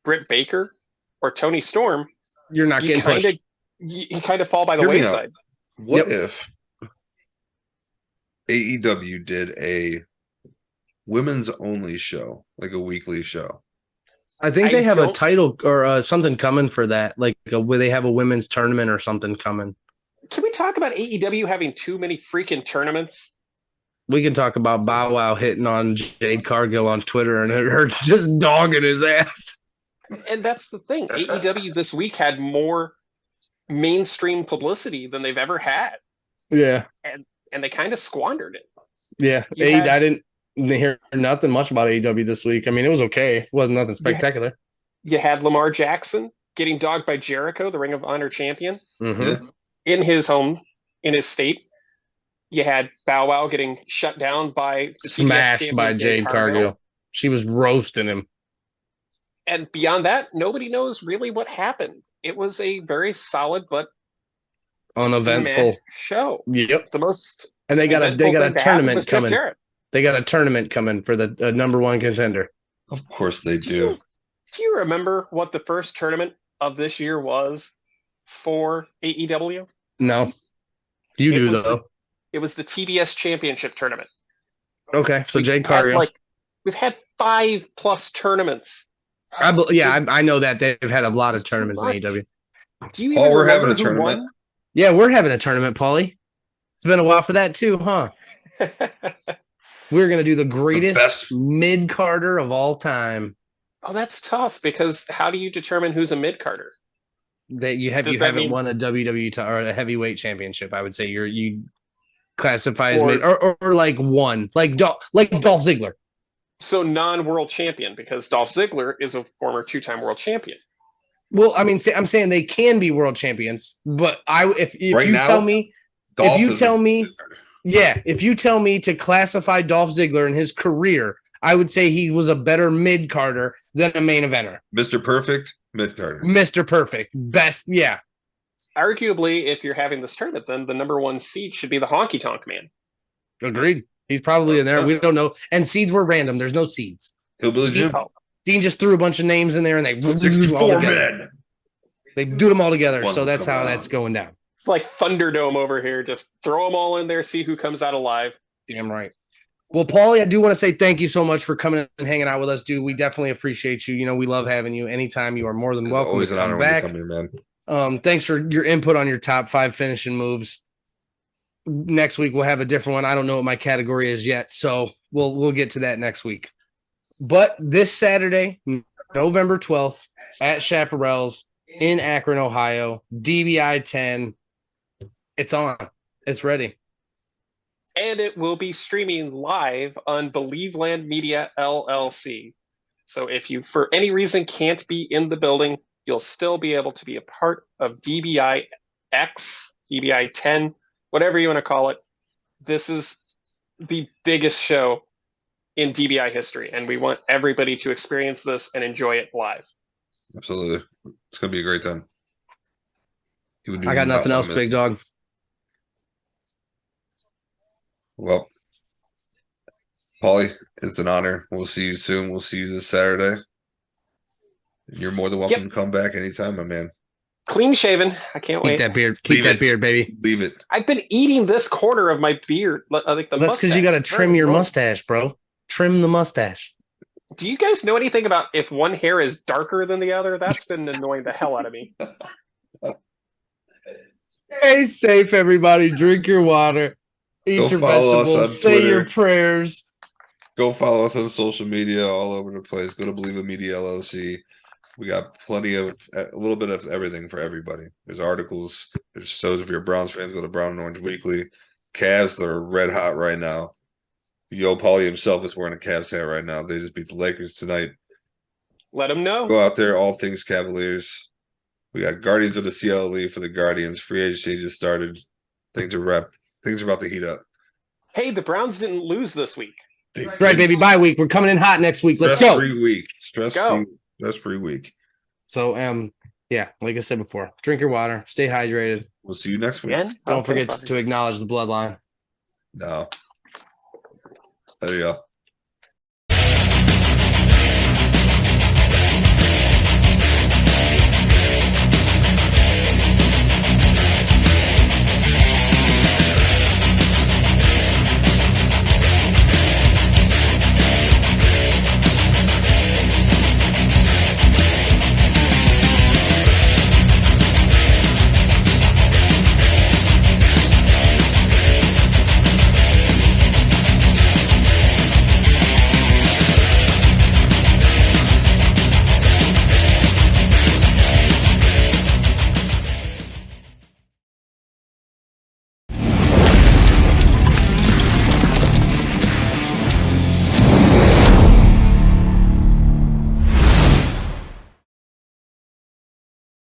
Britt Baker, or Toni Storm, you're not getting pushed. You kind of fall by the wayside. What if AEW did a women's only show, like a weekly show? I think they have a title or something coming for that, like where they have a women's tournament or something coming. Can we talk about AEW having too many freaking tournaments? We can talk about Bow Wow hitting on Jade Cargill on Twitter and her just dogging his ass. And that's the thing. AEW this week had more mainstream publicity than they've ever had. Yeah. And they kind of squandered it. Yeah. I didn't hear nothing much about AEW this week. I mean, it was okay. It wasn't nothing spectacular. You had Lamar Jackson getting dogged by Jericho, the Ring of Honor champion, in his home, in his state. You had Bow Wow getting shut down by smashed by Jade Cargill. She was roasting him. And beyond that, nobody knows really what happened. It was a very solid but uneventful show. Yep. The most and they got a tournament coming. They got a tournament coming for the number 1 contender. Of course they do. Do you remember what the first tournament of this year was for AEW? No. You do though. It was the TBS Championship tournament. Okay, so Jade Cargill. We've had 5+ tournaments. I know that they've had a lot of tournaments in AEW. Do you even we're having a tournament? Won? Yeah, we're having a tournament, Paulie. It's been a while for that too, huh? We're going to do the greatest mid-carder of all time. Oh, that's tough because how do you determine who's a mid-carder? That you haven't won a WWE or a heavyweight championship. I would say you classify as mid or like one, like Dolph Ziggler. So non-world champion because Dolph Ziggler is a former 2-time world champion. Well, I mean, I'm saying they can be world champions, but if you tell me to classify Dolph Ziggler in his career, I would say he was a better mid-carder than a main eventer. Mr. Perfect, mid-carder. Mr. Perfect, best, yeah. Arguably, if you're having this tournament, then the number 1 seed should be the Honky Tonk Man. Agreed. He's probably in there. We don't know. And seeds were random. There's no seeds. Hillbilly Jim. Dean just threw a bunch of names in there and they 64 men. They do them all together. So that's how that's going down. It's like Thunderdome over here. Just throw them all in there, see who comes out alive. Damn right. Well, Paulie, I do want to say thank you so much for coming and hanging out with us, dude. We definitely appreciate you. You know, we love having you. Anytime, you are more than welcome. Always an honor when you come here, man. Thanks for your input on your top 5 finishing moves. Next week we'll have a different one. I don't know what my category is yet, so we'll get to that next week. But this Saturday, November 12th, at Chaparral's, in Akron, Ohio. DBi 10. It's on. It's ready. And it will be streaming live on Believeland Media LLC. So if you, for any reason, can't be in the building, you'll still be able to be a part of DBi X, DBi 10, whatever you want to call it. This is the biggest show in DBi history, and we want everybody to experience this and enjoy it live. Absolutely. It's going to be a great time. I got nothing else, big dog. Well, Paulie, it's an honor. We'll see you soon. We'll see you this Saturday. You're more than welcome to come back anytime, my man. Clean shaven. I can't wait. Keep that beard. Keep that beard, baby. Leave it. I've been eating this corner of my beard. Like That's because you got to trim your mustache, bro. Trim the mustache. Do you guys know anything about if one hair is darker than the other? That's been annoying the hell out of me. Stay safe, everybody. Drink your water. Eat your vegetables. Say your prayers. Go follow us on social media all over the place. Go to Believe Media LLC. We got plenty of a little bit of everything for everybody. There's articles. There's shows. If you're Browns fans, go to Brown and Orange Weekly. Cavs, they're red hot right now. Yo, Paulie himself is wearing a Cavs hat right now. They just beat the Lakers tonight. Let them know. Go out there, all things Cavaliers. We got Guardians of the CLE for the Guardians. Free agency just started. Things are about to heat up. Hey, the Browns didn't lose this week. Right, baby. Bye week. We're coming in hot next week. Let's go. Stress-free week. So, yeah, like I said before, drink your water. Stay hydrated. We'll see you next week. Don't forget to acknowledge the bloodline. No. There you go.